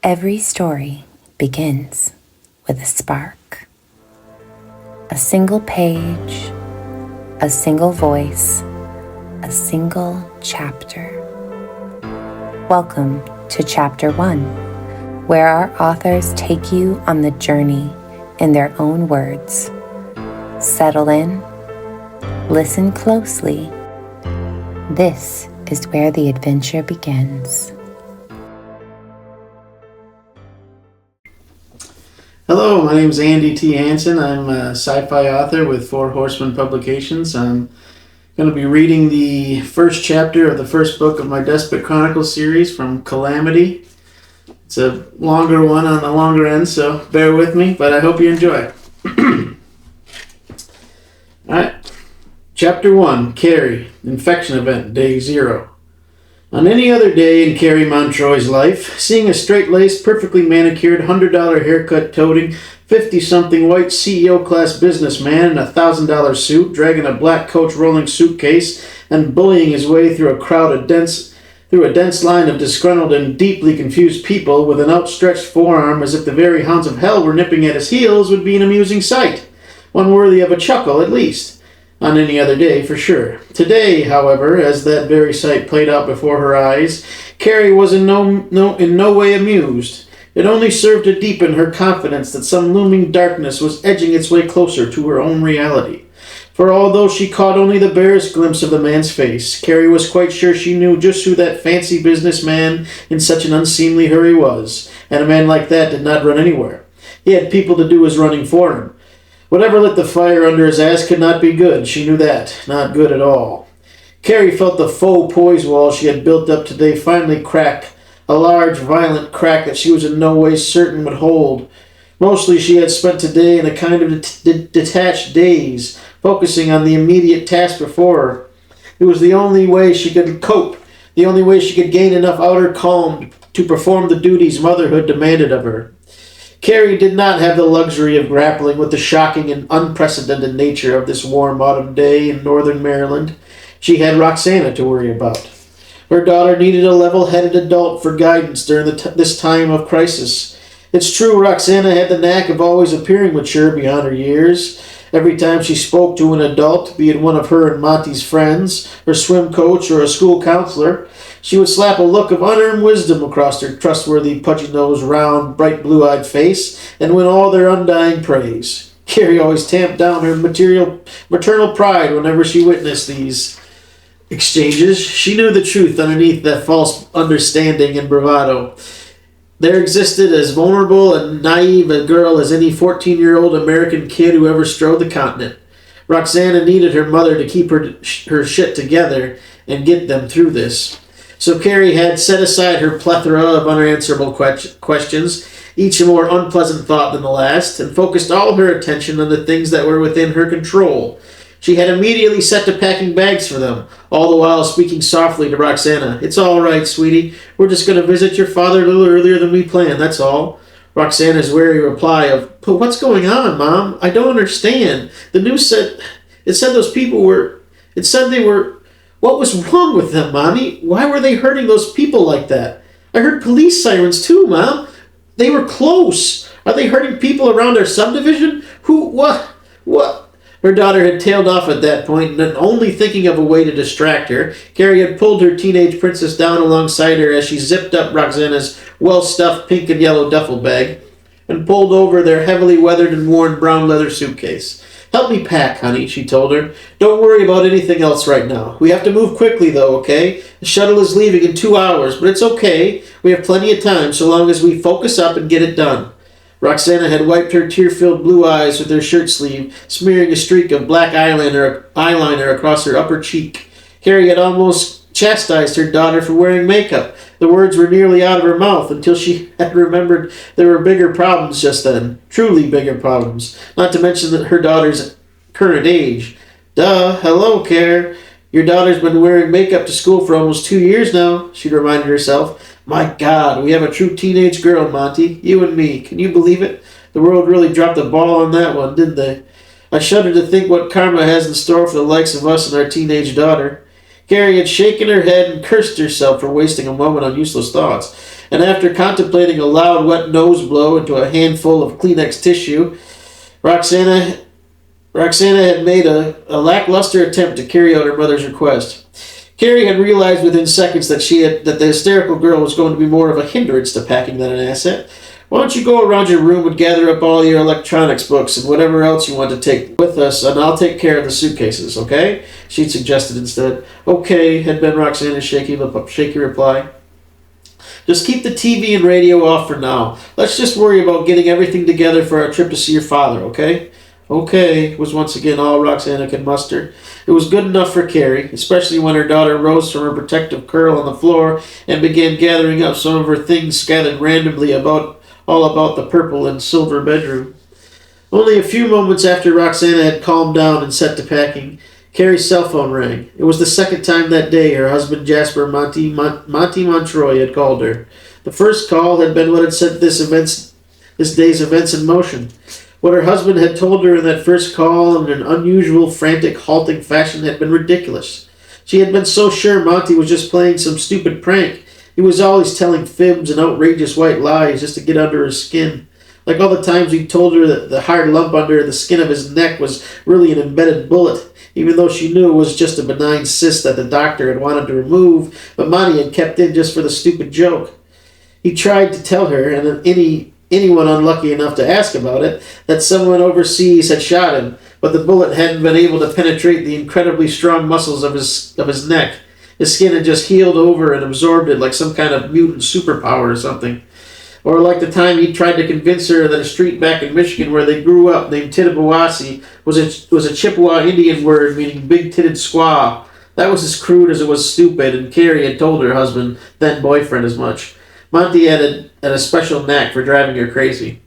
Every story begins with a spark. A single page, a single voice, a single chapter. Welcome to Chapter 1, where our authors take you on the journey in their own words. Settle in, listen closely. This is where the adventure begins. Hello, my name is Andy T. Hanson. I'm a sci-fi author with Horsemen publications. I'm going to be reading the first chapter of the first book of my Desperate Chronicles series from Calamity. It's a longer one on the longer end, so bear with me, but I hope you enjoy. Alright, Chapter 1, Carrie, Infection Event, Day 0. On any other day in Carrie Montrois' life, seeing a straight-laced, perfectly manicured, $100 haircut-toting, 50-something white CEO-class businessman in a $1,000 suit, dragging a black coach rolling suitcase and bullying his way through a dense line of disgruntled and deeply confused people with an outstretched forearm as if the very hounds of hell were nipping at his heels would be an amusing sight, one worthy of a chuckle at least. On any other day, for sure. Today, however, as that very sight played out before her eyes, Carrie was in no way amused. It only served to deepen her confidence that some looming darkness was edging its way closer to her own reality. For although she caught only the barest glimpse of the man's face, Carrie was quite sure she knew just who that fancy businessman in such an unseemly hurry was, and a man like that did not run anywhere. He had people to do his running for him. Whatever lit the fire under his ass could not be good. She knew that. Not good at all. Carrie felt the faux poise wall she had built up today finally crack. A large, violent crack that she was in no way certain would hold. Mostly she had spent today in a kind of detached daze, focusing on the immediate task before her. It was the only way she could cope, the only way she could gain enough outer calm to perform the duties motherhood demanded of her. Carrie did not have the luxury of grappling with the shocking and unprecedented nature of this warm autumn day in northern Maryland. She had Roxana to worry about. Her daughter needed a level-headed adult for guidance during this time of crisis. It's true Roxana had the knack of always appearing mature beyond her years. Every time she spoke to an adult, be it one of her and Monty's friends, her swim coach, or a school counselor, she would slap a look of unearned wisdom across her trustworthy, pudgy-nosed, round, bright blue-eyed face and win all their undying praise. Carrie always tamped down her maternal pride whenever she witnessed these exchanges. She knew the truth underneath that false understanding and bravado. There existed as vulnerable and naive a girl as any 14-year-old American kid who ever strode the continent. Roxana needed her mother to keep her shit together and get them through this. So Carrie had set aside her plethora of unanswerable questions, each a more unpleasant thought than the last, and focused all her attention on the things that were within her control. She had immediately set to packing bags for them, all the while speaking softly to Roxana. "It's all right, sweetie. We're just going to visit your father a little earlier than we planned, that's all." Roxana's wary reply of, "But what's going on, Mom? I don't understand. The news said they were... What was wrong with them, Mommy? Why were they hurting those people like that? I heard police sirens too, Mom. They were close. Are they hurting people around our subdivision? Who... What? Her daughter had tailed off at that point, and then only thinking of a way to distract her, Carrie had pulled her teenage princess down alongside her as she zipped up Roxana's well-stuffed pink and yellow duffel bag and pulled over their heavily weathered and worn brown leather suitcase. "Help me pack, honey," she told her. "Don't worry about anything else right now. We have to move quickly, though, okay? The shuttle is leaving in 2 hours, but it's okay. We have plenty of time so long as we focus up and get it done." Roxana had wiped her tear-filled blue eyes with her shirt sleeve, smearing a streak of black eyeliner across her upper cheek. Carrie had almost chastised her daughter for wearing makeup. The words were nearly out of her mouth until she had remembered there were bigger problems just then. Truly bigger problems. Not to mention that her daughter's current age. "Duh, hello, Care. Your daughter's been wearing makeup to school for almost 2 years now," she reminded herself. "My God, we have a true teenage girl, Monty. You and me. Can you believe it? The world really dropped the ball on that one, didn't they? I shudder to think what karma has in store for the likes of us and our teenage daughter." Carrie had shaken her head and cursed herself for wasting a moment on useless thoughts. and after contemplating a loud, wet nose blow into a handful of Kleenex tissue, Roxana had made a lackluster attempt to carry out her mother's request. Carrie had realized within seconds that the hysterical girl was going to be more of a hindrance to packing than an asset. Why don't you go around your room and gather up all your electronics books and whatever else you want to take with us, and I'll take care of the suitcases, okay? She'd suggested instead. Okay, had been Roxana's shaky reply. Just keep the TV and radio off for now. Let's just worry about getting everything together for our trip to see your father, okay? Okay, was once again all Roxana could muster. It was good enough for Carrie, especially when her daughter rose from her protective curl on the floor and began gathering up some of her things scattered randomly all about the purple and silver bedroom. Only a few moments after Roxana had calmed down and set to packing, Carrie's cell phone rang. It was the second time that day her husband Jasper Montrois had called her. The first call had been what had set this day's events in motion. What her husband had told her in that first call in an unusual, frantic, halting fashion had been ridiculous. She had been so sure Monty was just playing some stupid prank. He was always telling fibs and outrageous white lies just to get under her skin. Like all the times he told her that the hard lump under the skin of his neck was really an embedded bullet, even though she knew it was just a benign cyst that the doctor had wanted to remove, but Monty had kept in just for the stupid joke. He tried to tell her, and anyone unlucky enough to ask about it, that someone overseas had shot him, but the bullet hadn't been able to penetrate the incredibly strong muscles of his neck. His skin had just healed over and absorbed it like some kind of mutant superpower or something. Or like the time he tried to convince her that a street back in Michigan where they grew up named Tittabawassee was a Chippewa Indian word meaning big-titted squaw. That was as crude as it was stupid, and Carrie had told her husband, then boyfriend, as much. Monty had a special knack for driving her crazy.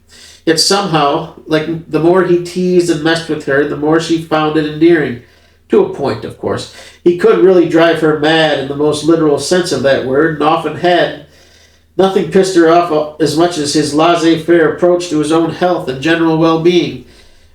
Yet somehow, like the more he teased and messed with her, the more she found it endearing. To a point, of course. He could really drive her mad in the most literal sense of that word, and often had. Nothing pissed her off as much as his laissez-faire approach to his own health and general well-being.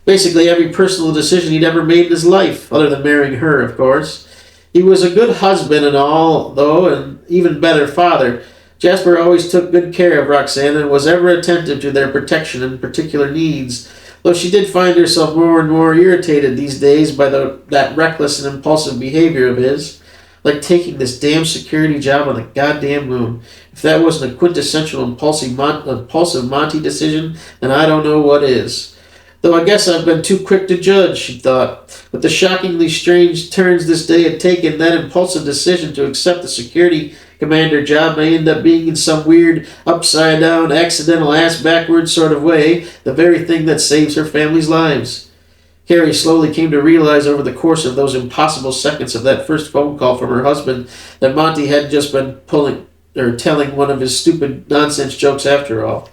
Basically every personal decision he'd ever made in his life, other than marrying her, of course. He was a good husband and all, though, and even better father. Jasper always took good care of Roxanne and was ever attentive to their protection and particular needs, though she did find herself more and more irritated these days by that reckless and impulsive behavior of his. Like taking this damn security job on the goddamn moon. If that wasn't a quintessential impulsive Monty decision, then I don't know what is. Though I guess I've been too quick to judge, she thought. With the shockingly strange turns this day had taken, that impulsive decision to accept the security commander job may end up being in some weird, upside-down, accidental ass-backwards sort of way the very thing that saves her family's lives. Carrie slowly came to realize over the course of those impossible seconds of that first phone call from her husband that Monty had just been telling one of his stupid nonsense jokes after all.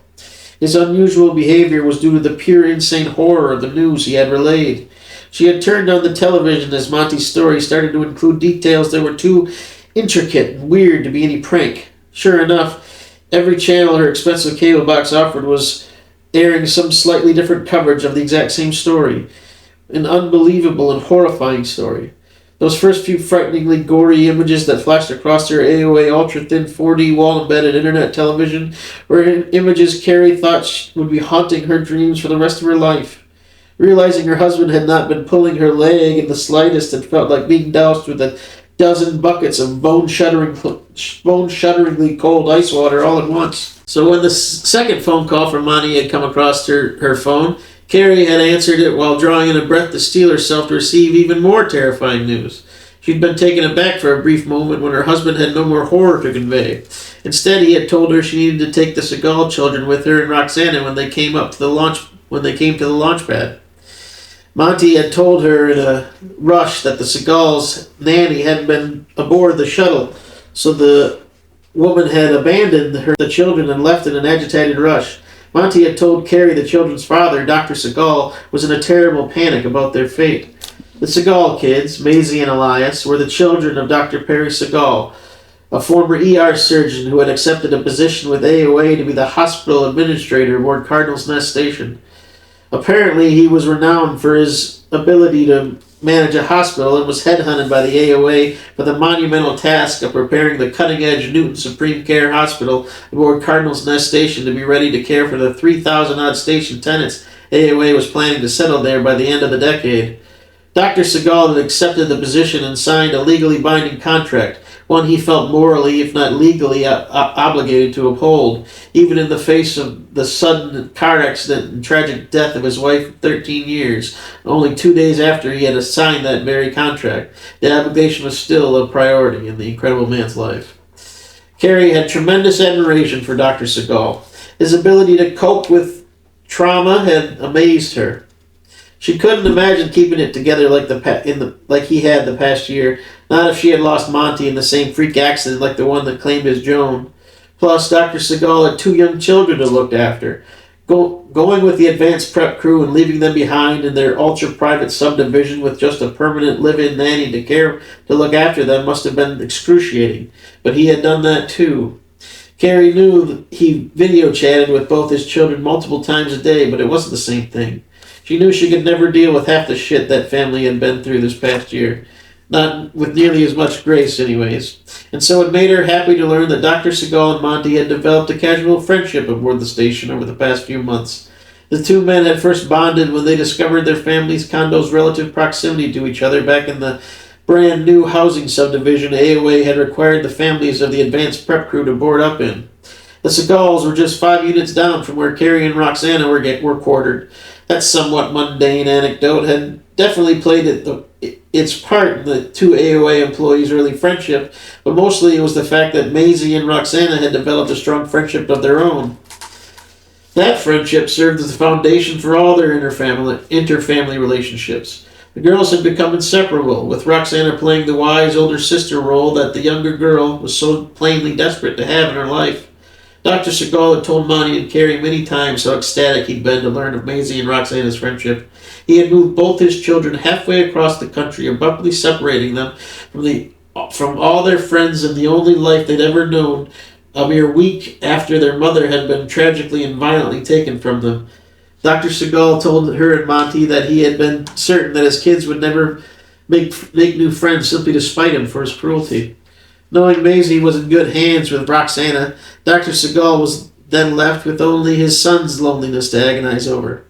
His unusual behavior was due to the pure insane horror of the news he had relayed. She had turned on the television as Monty's story started to include details that were too intricate and weird to be any prank. Sure enough, every channel her expensive cable box offered was airing some slightly different coverage of the exact same story. An unbelievable and horrifying story. Those first few frighteningly gory images that flashed across her AOA ultra-thin 4D wall-embedded internet television were images Carrie thought would be haunting her dreams for the rest of her life. Realizing her husband had not been pulling her leg in the slightest and felt like being doused with a dozen buckets of bone-shudderingly cold ice water all at once. So when the second phone call from Monty had come across her phone, Carrie had answered it while drawing in a breath to steel herself to receive even more terrifying news. She'd been taken aback for a brief moment when her husband had no more horror to convey. Instead, he had told her she needed to take the Seagal children with her and Roxana when they came to the launch pad. Monty had told her in a rush that the Seagal's nanny hadn't been aboard the shuttle, so the woman had abandoned the children and left in an agitated rush. Monty had told Carrie the children's father, Dr. Seagal, was in a terrible panic about their fate. The Seagal kids, Maisie and Elias, were the children of Dr. Perry Seagal, a former ER surgeon who had accepted a position with AOA to be the hospital administrator aboard Cardinal's Nest Station. Apparently, he was renowned for his ability to manage a hospital and was headhunted by the AOA for the monumental task of preparing the cutting-edge Newton Supreme Care Hospital aboard Cardinal's Nest Station to be ready to care for the 3,000-odd station tenants AOA was planning to settle there by the end of the decade. Dr. Segal had accepted the position and signed a legally binding contract, one he felt morally, if not legally, obligated to uphold, even in the face of the sudden car accident and tragic death of his wife of 13 years, only 2 days after he had signed that very contract. The obligation was still a priority in the incredible man's life. Carrie had tremendous admiration for Dr. Segal. His ability to cope with trauma had amazed her. She couldn't imagine keeping it together like he had the past year, not if she had lost Monty in the same freak accident like the one that claimed his Joan. Plus, Dr. Segal had 2 young children to look after. Going with the advanced prep crew and leaving them behind in their ultra-private subdivision with just a permanent live-in nanny to look after them must have been excruciating. But he had done that too. Carrie knew that he video chatted with both his children multiple times a day, but it wasn't the same thing. She knew she could never deal with half the shit that family had been through this past year. Not with nearly as much grace, anyways. And so it made her happy to learn that Dr. Segal and Monty had developed a casual friendship aboard the station over the past few months. The 2 men had first bonded when they discovered their family's condo's relative proximity to each other back in the brand new housing subdivision AOA had required the families of the advanced prep crew to board up in. The Segals were just 5 units down from where Carrie and Roxana were quartered. That somewhat mundane anecdote had definitely played its part in the 2 AOA employees' early friendship, but mostly it was the fact that Maisie and Roxana had developed a strong friendship of their own. That friendship served as the foundation for all their inter-family relationships. The girls had become inseparable, with Roxana playing the wise older sister role that the younger girl was so plainly desperate to have in her life. Dr. Segal had told Monty and Carrie many times how ecstatic he'd been to learn of Maisie and Roxana's friendship. He had moved both his children halfway across the country, abruptly separating them from all their friends and the only life they'd ever known, a mere week after their mother had been tragically and violently taken from them. Dr. Segal told her and Monty that he had been certain that his kids would never make new friends simply to spite him for his cruelty. Knowing Maisie was in good hands with Roxana, Dr. Segal was then left with only his son's loneliness to agonize over.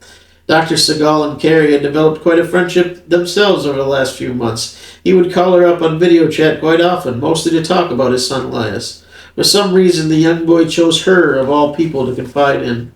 Dr. Segal and Carrie had developed quite a friendship themselves over the last few months. He would call her up on video chat quite often, mostly to talk about his son Elias. For some reason, the young boy chose her, of all people, to confide in.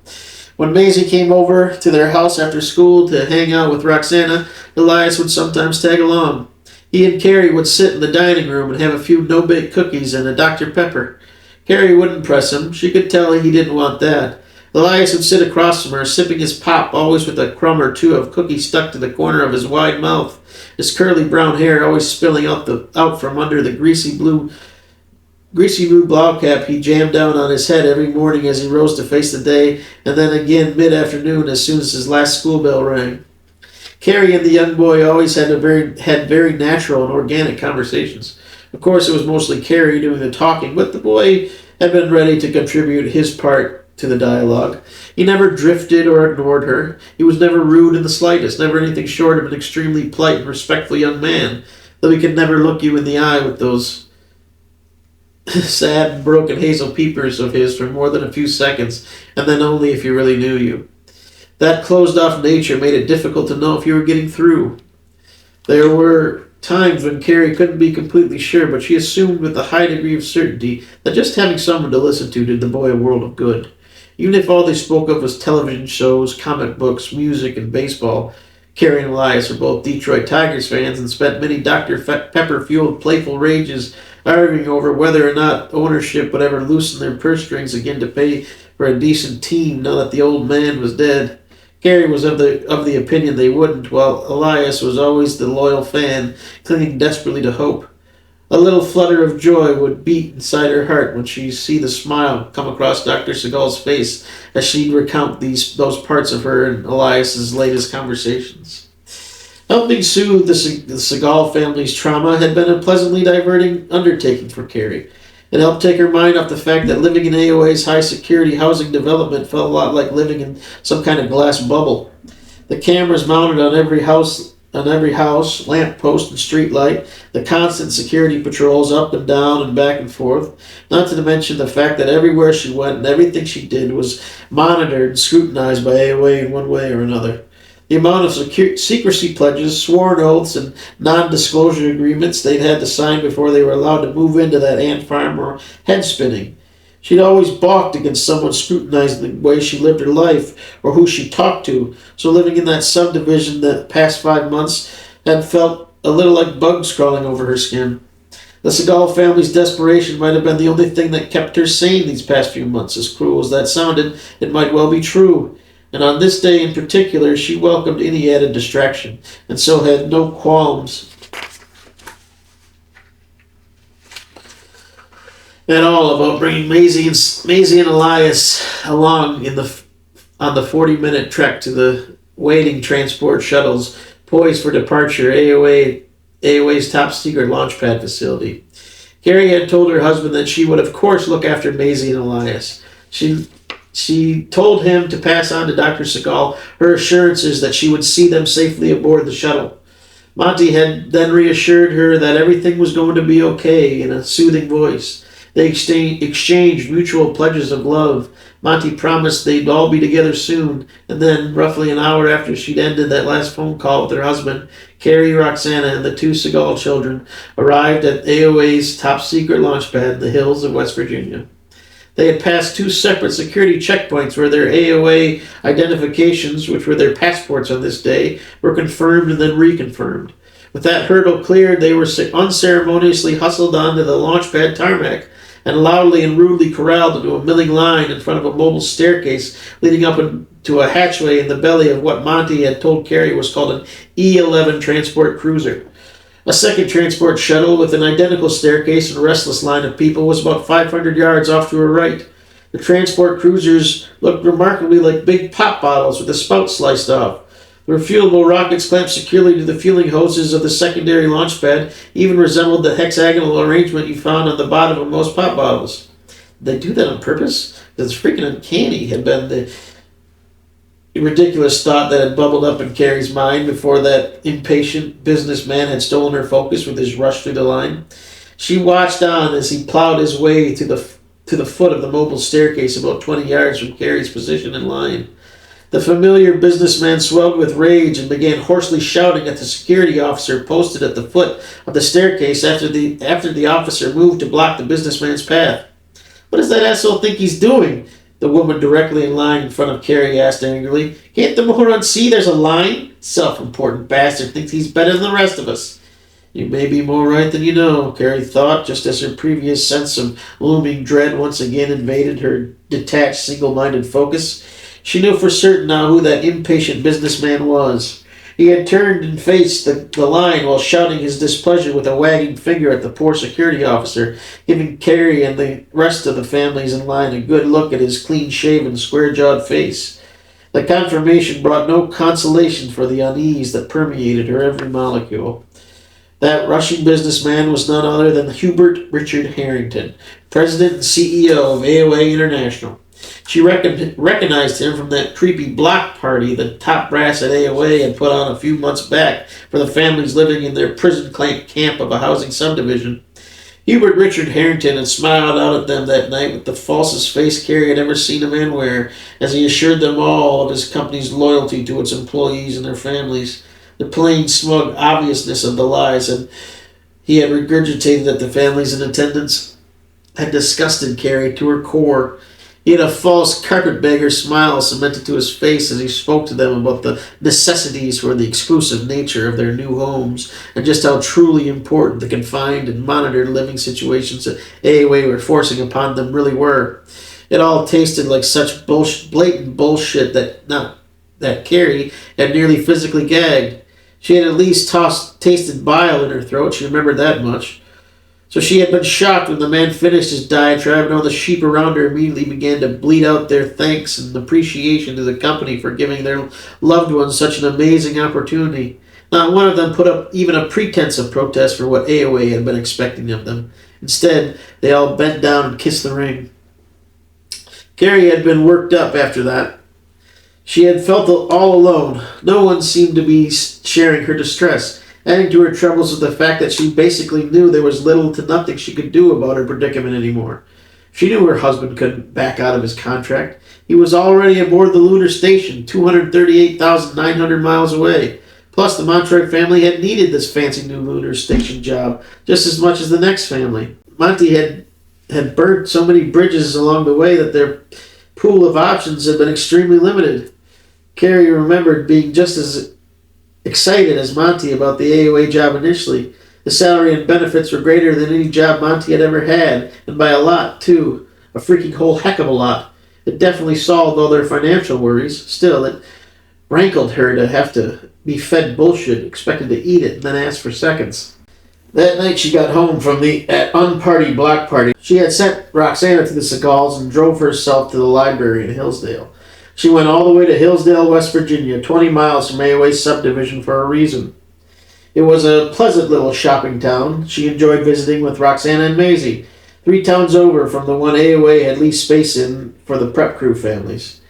When Maisie came over to their house after school to hang out with Roxana, Elias would sometimes tag along. He and Carrie would sit in the dining room and have a few no-bake cookies and a Dr. Pepper. Carrie wouldn't press him. She could tell he didn't want that. Elias would sit across from her, sipping his pop, always with a crumb or two of cookie stuck to the corner of his wide mouth, his curly brown hair always spilling out from under the greasy blue blouse cap he jammed down on his head every morning as he rose to face the day, and then again mid-afternoon as soon as his last school bell rang. Carrie and the young boy always had very natural and organic conversations. Of course, it was mostly Carrie doing the talking, but the boy had been ready to contribute his part to the dialogue. He never drifted or ignored her. He was never rude in the slightest, never anything short of an extremely polite and respectful young man, though he could never look you in the eye with those sad and broken hazel peepers of his for more than a few seconds, and then only if he really knew you. That closed-off nature made it difficult to know if you were getting through. There were times when Carrie couldn't be completely sure, but she assumed with a high degree of certainty that just having someone to listen to did the boy a world of good. Even if all they spoke of was television shows, comic books, music, and baseball, Carrie and Elias were both Detroit Tigers fans and spent many Dr. Pepper-fueled playful rages arguing over whether or not ownership would ever loosen their purse strings again to pay for a decent team now that the old man was dead. Carrie was of the opinion they wouldn't, while Elias was always the loyal fan, clinging desperately to hope. A little flutter of joy would beat inside her heart when she'd see the smile come across Dr. Segal's face as she'd recount those parts of her and Elias's latest conversations. Helping soothe the Segal family's trauma had been a pleasantly diverting undertaking for Carrie. It helped take her mind off the fact that living in AOA's high-security housing development felt a lot like living in some kind of glass bubble. The cameras mounted on every house on every house, lamp post, and street light, the constant security patrols up and down and back and forth, not to mention the fact that everywhere she went and everything she did was monitored and scrutinized by AOA in one way or another. The amount of secrecy pledges, sworn oaths, and non-disclosure agreements they'd had to sign before they were allowed to move into that ant farm or head spinning. She'd always balked against someone scrutinizing the way she lived her life or who she talked to, so living in that subdivision the past 5 months had felt a little like bugs crawling over her skin. The Seagal family's desperation might have been the only thing that kept her sane these past few months. As cruel as that sounded, it might well be true. And on this day in particular, she welcomed any added distraction, and so had no qualms at all about bringing Maisie and Elias along on the 40-minute trek to the waiting transport shuttles poised for departure AOA's top-secret launch pad facility. Carrie had told her husband that she would, of course, look after Maisie and Elias. She told him to pass on to Dr. Seagal her assurances that she would see them safely aboard the shuttle. Monty had then reassured her that everything was going to be okay in a soothing voice. They exchanged mutual pledges of love. Monty promised they'd all be together soon, and then, roughly an hour after she'd ended that last phone call with her husband, Carrie, Roxana, and the 2 Seagal children arrived at AOA's top-secret launch pad in the hills of West Virginia. They had passed 2 separate security checkpoints where their AOA identifications, which were their passports on this day, were confirmed and then reconfirmed. With that hurdle cleared, they were unceremoniously hustled onto the launch pad tarmac and loudly and rudely corralled into a milling line in front of a mobile staircase leading up to a hatchway in the belly of what Monty had told Carrie was called an E-11 transport cruiser. A second transport shuttle with an identical staircase and a restless line of people was about 500 yards off to her right. The transport cruisers looked remarkably like big pop bottles with the spout sliced off. The refuelable rockets clamped securely to the fueling hoses of the secondary launch pad even resembled the hexagonal arrangement you found on the bottom of most pop bottles. Did they do that on purpose? Because freaking uncanny had been the ridiculous thought that had bubbled up in Carrie's mind before that impatient businessman had stolen her focus with his rush through the line. She watched on as he plowed his way to the foot of the mobile staircase about 20 yards from Carrie's position in line. The familiar businessman swelled with rage and began hoarsely shouting at the security officer posted at the foot of the staircase after the officer moved to block the businessman's path. "What does that asshole think he's doing?" the woman directly in line in front of Carrie asked angrily. "Can't the moron see there's a line? Self-important bastard thinks he's better than the rest of us." "You may be more right than you know," Carrie thought, just as her previous sense of looming dread once again invaded her detached, single-minded focus. She knew for certain now who that impatient businessman was. He had turned and faced the line while shouting his displeasure with a wagging finger at the poor security officer, giving Carrie and the rest of the families in line a good look at his clean-shaven, square-jawed face. The confirmation brought no consolation for the unease that permeated her every molecule. That rushing businessman was none other than Hubert Richard Harrington, president and CEO of AOA International. She recognized him from that creepy block party the top brass at AOA had put on a few months back for the families living in their prison camp of a housing subdivision. Hubert Richard Harrington had smiled out at them that night with the falsest face Carrie had ever seen a man wear, as he assured them all of his company's loyalty to its employees and their families. The plain, smug obviousness of the lies he had regurgitated at the families in attendance had disgusted Carrie to her core. He had a false carpetbagger smile cemented to his face as he spoke to them about the necessities for the exclusive nature of their new homes and just how truly important the confined and monitored living situations that AOA were forcing upon them really were. It all tasted like such blatant bullshit that Carrie had nearly physically gagged. She had at least tasted bile in her throat, she remembered that much. So she had been shocked when the man finished his diatribe and all the sheep around her immediately began to bleat out their thanks and appreciation to the company for giving their loved ones such an amazing opportunity. Not one of them put up even a pretense of protest for what AOA had been expecting of them. Instead, they all bent down and kissed the ring. Carrie had been worked up after that. She had felt all alone. No one seemed to be sharing her distress, adding to her troubles with the fact that she basically knew there was little to nothing she could do about her predicament anymore. She knew her husband couldn't back out of his contract. He was already aboard the lunar station, 238,900 miles away. Plus, the Montrois family had needed this fancy new lunar station job just as much as the next family. Monty had burnt so many bridges along the way that their pool of options had been extremely limited. Carrie remembered being just as excited as Monty about the AOA job initially. The salary and benefits were greater than any job Monty had ever had, and by a lot, too. A freaking whole heck of a lot. It definitely solved all their financial worries. Still, it rankled her to have to be fed bullshit, expected to eat it, and then ask for seconds. That night she got home from the unparty block party. She had sent Roxana to the Segals and drove herself to the library in Hillsdale. She went all the way to Hillsdale, West Virginia, 20 miles from AOA's subdivision for a reason. It was a pleasant little shopping town. She enjoyed visiting with Roxana and Maisie, 3 towns over from the one AOA had leased space in for the prep crew families.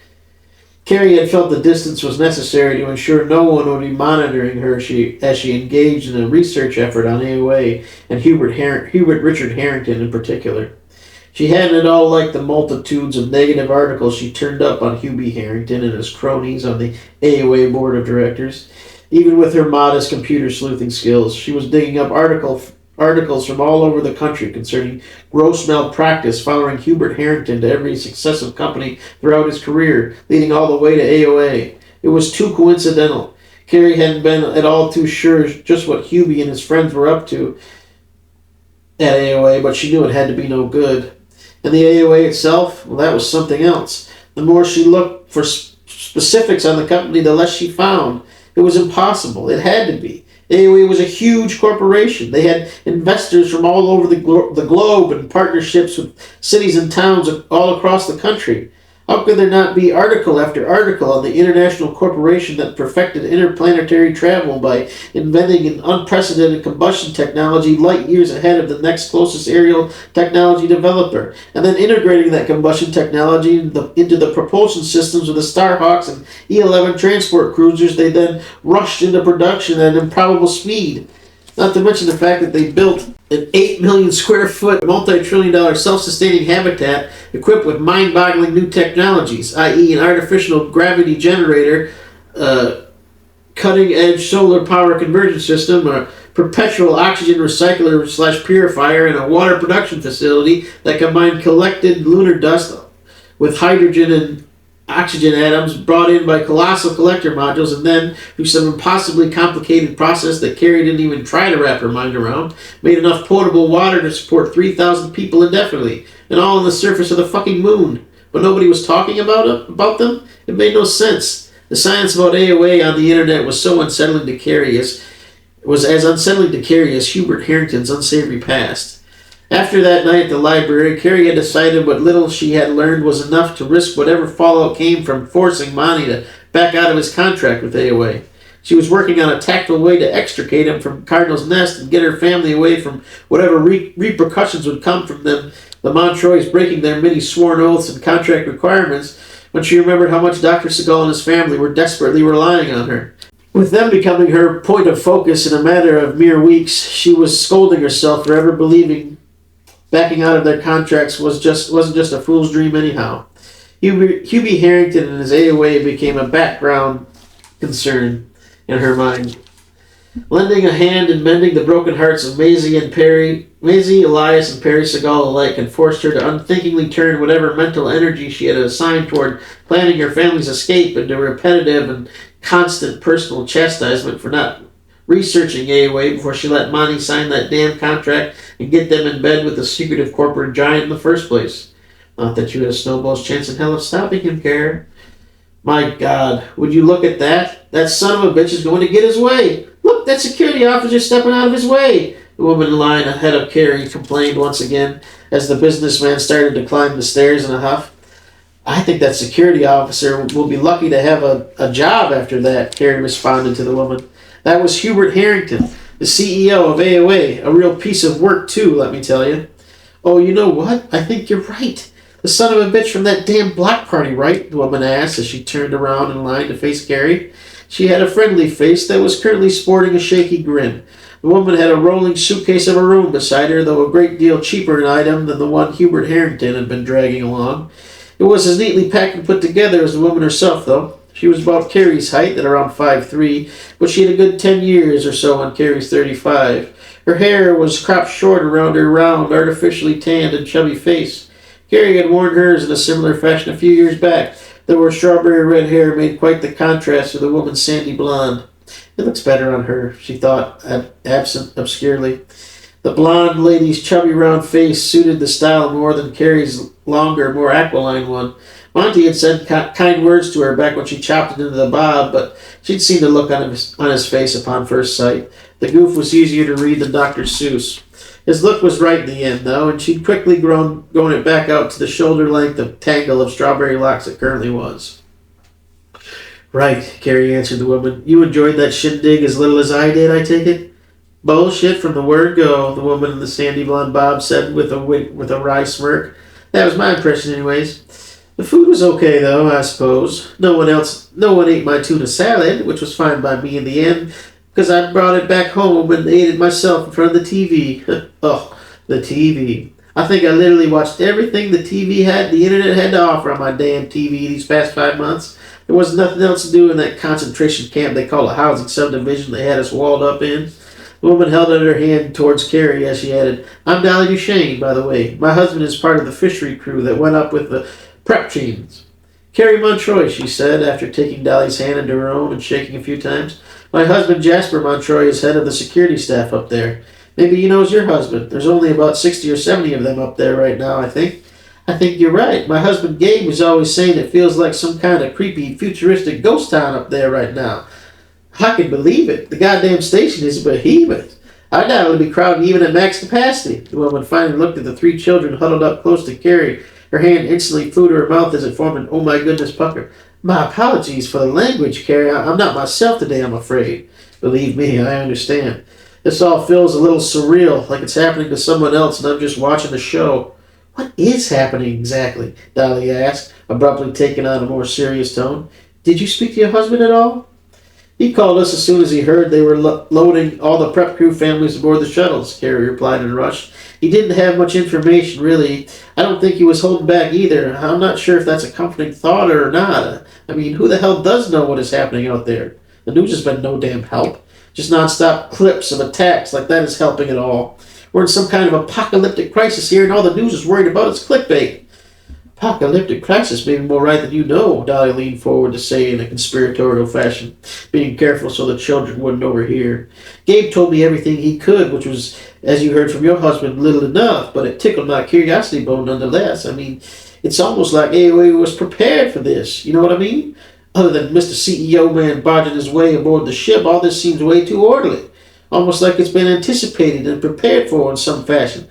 Carrie had felt the distance was necessary to ensure no one would be monitoring her as she engaged in a research effort on AOA and Hubert Richard Harrington in particular. She hadn't at all liked the multitudes of negative articles she turned up on Hubie Harrington and his cronies on the AOA board of directors. Even with her modest computer sleuthing skills, she was digging up articles from all over the country concerning gross malpractice following Hubert Harrington to every successive company throughout his career, leading all the way to AOA. It was too coincidental. Carrie hadn't been at all too sure just what Hubie and his friends were up to at AOA, but she knew it had to be no good. And the AOA itself, well, that was something else. The more she looked for specifics on the company, the less she found. It was impossible. It had to be. AOA was a huge corporation. They had investors from all over the globe and partnerships with cities and towns all across the country. How could there not be article after article on the international corporation that perfected interplanetary travel by inventing an unprecedented combustion technology light years ahead of the next closest aerial technology developer, and then integrating that combustion technology into the propulsion systems of the Starhawks and E-11 transport cruisers they then rushed into production at an improbable speed? Not to mention the fact that they built an 8 million square foot, multi-trillion-dollar self-sustaining habitat equipped with mind-boggling new technologies, i.e. an artificial gravity generator, cutting-edge solar power conversion system, a perpetual oxygen recycler / purifier, and a water production facility that combined collected lunar dust with hydrogen and oxygen atoms brought in by colossal collector modules, and then, through some impossibly complicated process that Carrie didn't even try to wrap her mind around, made enough potable water to support 3,000 people indefinitely, and all on the surface of the fucking moon. But nobody was talking about them? It made no sense. The science about AOA on the internet was so unsettling to Carrie as unsettling to Carrie as Hubert Harrington's unsavory past. After that night at the library, Carrie had decided what little she had learned was enough to risk whatever fallout came from forcing Monty to back out of his contract with AOA. She was working on a tactful way to extricate him from Cardinal's Nest and get her family away from whatever repercussions would come from them, the Montrois breaking their many sworn oaths and contract requirements, when she remembered how much Dr. Segal and his family were desperately relying on her. With them becoming her point of focus in a matter of mere weeks, she was scolding herself for ever believing backing out of their contracts wasn't just a fool's dream anyhow. Hubie Harrington and his AOA became a background concern in her mind. Lending a hand in mending the broken hearts of Maisie, Elias, and Perry Segal alike had forced her to unthinkingly turn whatever mental energy she had assigned toward planning her family's escape into repetitive and constant personal chastisement for not researching AOA before she let Monty sign that damn contract and get them in bed with the secretive corporate giant in the first place. Not that you had a snowball's chance in hell of stopping him, Karen. My God, would you look at that? That son of a bitch is going to get his way. Look, that security officer stepping out of his way. The woman in line ahead of Carrie complained once again as the businessman started to climb the stairs in a huff. I think that security officer will be lucky to have a job after that, Carrie responded to the woman. That was Hubert Harrington, the CEO of AOA. A real piece of work, too, let me tell you. Oh, you know what? I think you're right. The son of a bitch from that damn block party, right? The woman asked as she turned around in line to face Carrie. She had a friendly face that was currently sporting a shaky grin. The woman had a rolling suitcase of her own beside her, though a great deal cheaper an item than the one Hubert Harrington had been dragging along. It was as neatly packed and put together as the woman herself, though. She was about Carrie's height, at around 5'3", but she had a good 10 years or so on Carrie's 35. Her hair was cropped short around her round, artificially tanned and chubby face. Carrie had worn hers in a similar fashion a few years back, though her strawberry red hair made quite the contrast to the woman's sandy blonde. It looks better on her, she thought, absent obscurely. The blonde lady's chubby round face suited the style more than Carrie's longer, more aquiline one. Monty had said kind words to her back when she chopped it into the bob, but she'd seen the look on his face upon first sight. The goof was easier to read than Dr. Seuss. His look was right in the end, though, and she'd quickly grown it back out to the shoulder-length of tangle of strawberry locks it currently was. Right, Carrie answered the woman. You enjoyed that shindig as little as I did, I take it? Bullshit from the word go, the woman in the sandy blonde bob said with a wry smirk. That was my impression anyways. The food was okay, though, I suppose. No one ate my tuna salad, which was fine by me in the end, because I brought it back home and ate it myself in front of the TV. Oh, the TV. I think I literally watched everything the internet had to offer on my damn TV these past 5 months. There was nothing else to do in that concentration camp they call a housing subdivision they had us walled up in. The woman held out her hand towards Carrie as she added, I'm Dolly Duchesne, by the way. My husband is part of the fishery crew that went up with the prep teams. Carrie Montrois, she said, after taking Dolly's hand into her own and shaking a few times. My husband, Jasper Montrois, is head of the security staff up there. Maybe he knows your husband. There's only about 60 or 70 of them up there right now, I think. I think you're right. My husband, Gabe, was always saying it feels like some kind of creepy, futuristic ghost town up there right now. I can believe it. The goddamn station is a behemoth. I doubt it'll be crowded even at max capacity. The woman finally looked at the 3 children huddled up close to Carrie. Her hand instantly flew to her mouth as it formed an oh-my-goodness pucker. My apologies for the language, Carrie. I'm not myself today, I'm afraid. Believe me, I understand. This all feels a little surreal, like it's happening to someone else and I'm just watching the show. What is happening exactly? Dolly asked, abruptly taking on a more serious tone. Did you speak to your husband at all? He called us as soon as he heard they were loading all the prep crew families aboard the shuttles, Carrie replied in a rush. He didn't have much information, really. I don't think he was holding back either. I'm not sure if that's a comforting thought or not. I mean, who the hell does know what is happening out there? The news has been no damn help. Just non-stop clips of attacks like that is helping at all. We're in some kind of apocalyptic crisis here, and all the news is worried about is clickbait. Apocalyptic crisis may be more right than you know, Dolly leaned forward to say in a conspiratorial fashion, being careful so the children wouldn't overhear. Gabe told me everything he could, which was, as you heard from your husband, little enough, but it tickled my curiosity bone nonetheless. I mean, it's almost like AOA was prepared for this, you know what I mean? Other than Mr. CEO man barging his way aboard the ship, all this seems way too orderly. Almost like it's been anticipated and prepared for in some fashion.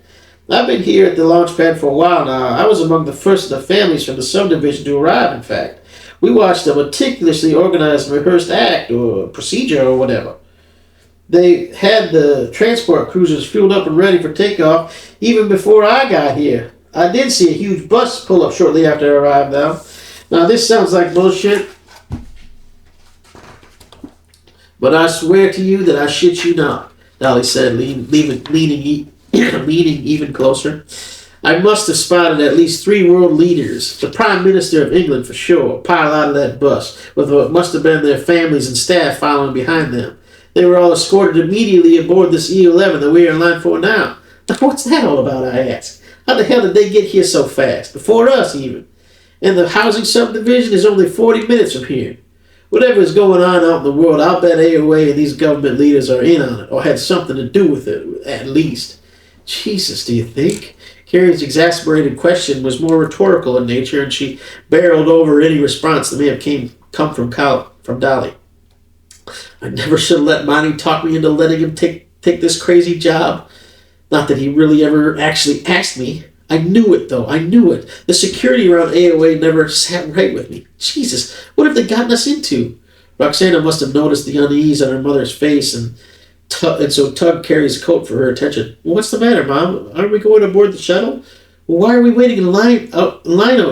I've been here at the launch pad for a while now. I was among the first of the families from the subdivision to arrive, in fact. We watched a meticulously organized and rehearsed act or procedure or whatever. They had the transport cruisers fueled up and ready for takeoff even before I got here. I did see a huge bus pull up shortly after I arrived, though. Now, this sounds like bullshit, but I swear to you that I shit you not, Dolly said, leaning even closer. I must have spotted at least 3 world leaders, the Prime Minister of England for sure, pile out of that bus, with what must have been their families and staff following behind them. They were all escorted immediately aboard this E-11 that we are in line for now. Now, what's that all about, I asked? How the hell did they get here so fast? Before us, even. And the housing subdivision is only 40 minutes from here. Whatever is going on out in the world, I'll bet AOA and these government leaders are in on it, or had something to do with it, at least. Jesus, do you think? Carrie's exasperated question was more rhetorical in nature, and she barreled over any response that may have come from Dolly. I never should have let Monty talk me into letting him take this crazy job. Not that he really ever actually asked me. I knew it, though. I knew it. The security around AOA never sat right with me. Jesus, what have they gotten us into? Roxana must have noticed the unease on her mother's face and so tugged Carrie's coat for her attention. What's the matter, Mom? Aren't we going aboard the shuttle? Well, why are we waiting in line out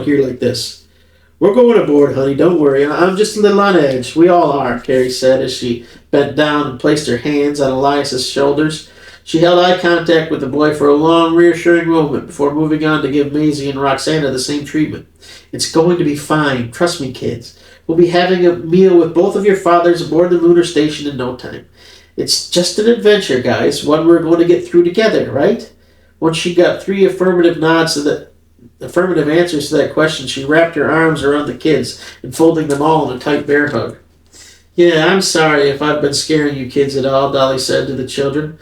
here like this? We're going aboard, honey. Don't worry. I'm just a little on edge. We all are, Carrie said as she bent down and placed her hands on Elias's shoulders. She held eye contact with the boy for a long, reassuring moment before moving on to give Maisie and Roxana the same treatment. It's going to be fine. Trust me, kids. We'll be having a meal with both of your fathers aboard the lunar station in no time. It's just an adventure, guys. One we're going to get through together, right? Once she got 3 affirmative answers to that question, she wrapped her arms around the kids, enfolding them all in a tight bear hug. Yeah, I'm sorry if I've been scaring you kids at all, Dolly said to the children.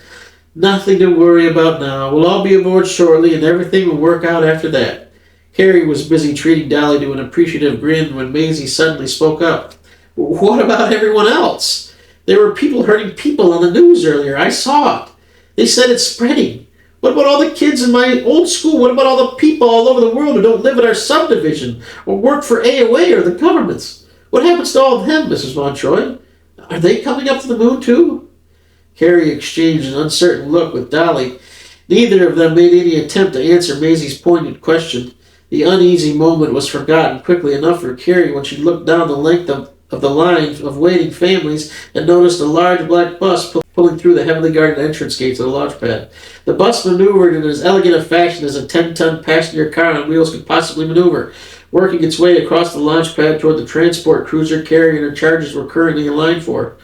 Nothing to worry about now. We'll all be aboard shortly, and everything will work out after that. Carrie was busy treating Dolly to an appreciative grin when Maisie suddenly spoke up. What about everyone else? There were people hurting people on the news earlier. I saw it. They said it's spreading. What about all the kids in my old school? What about all the people all over the world who don't live in our subdivision or work for AOA or the governments? What happens to all of them, Mrs. Montrois? Are they coming up to the moon too? Carrie exchanged an uncertain look with Dolly. Neither of them made any attempt to answer Maisie's poignant question. The uneasy moment was forgotten quickly enough for Carrie when she looked down the length of the line of waiting families and noticed a large black bus pulling through the heavily guarded entrance gates of the launch pad. The bus maneuvered in as elegant a fashion as a 10-ton passenger car on wheels could possibly maneuver, working its way across the launch pad toward the transport cruiser Carrie and her charges were currently in line for.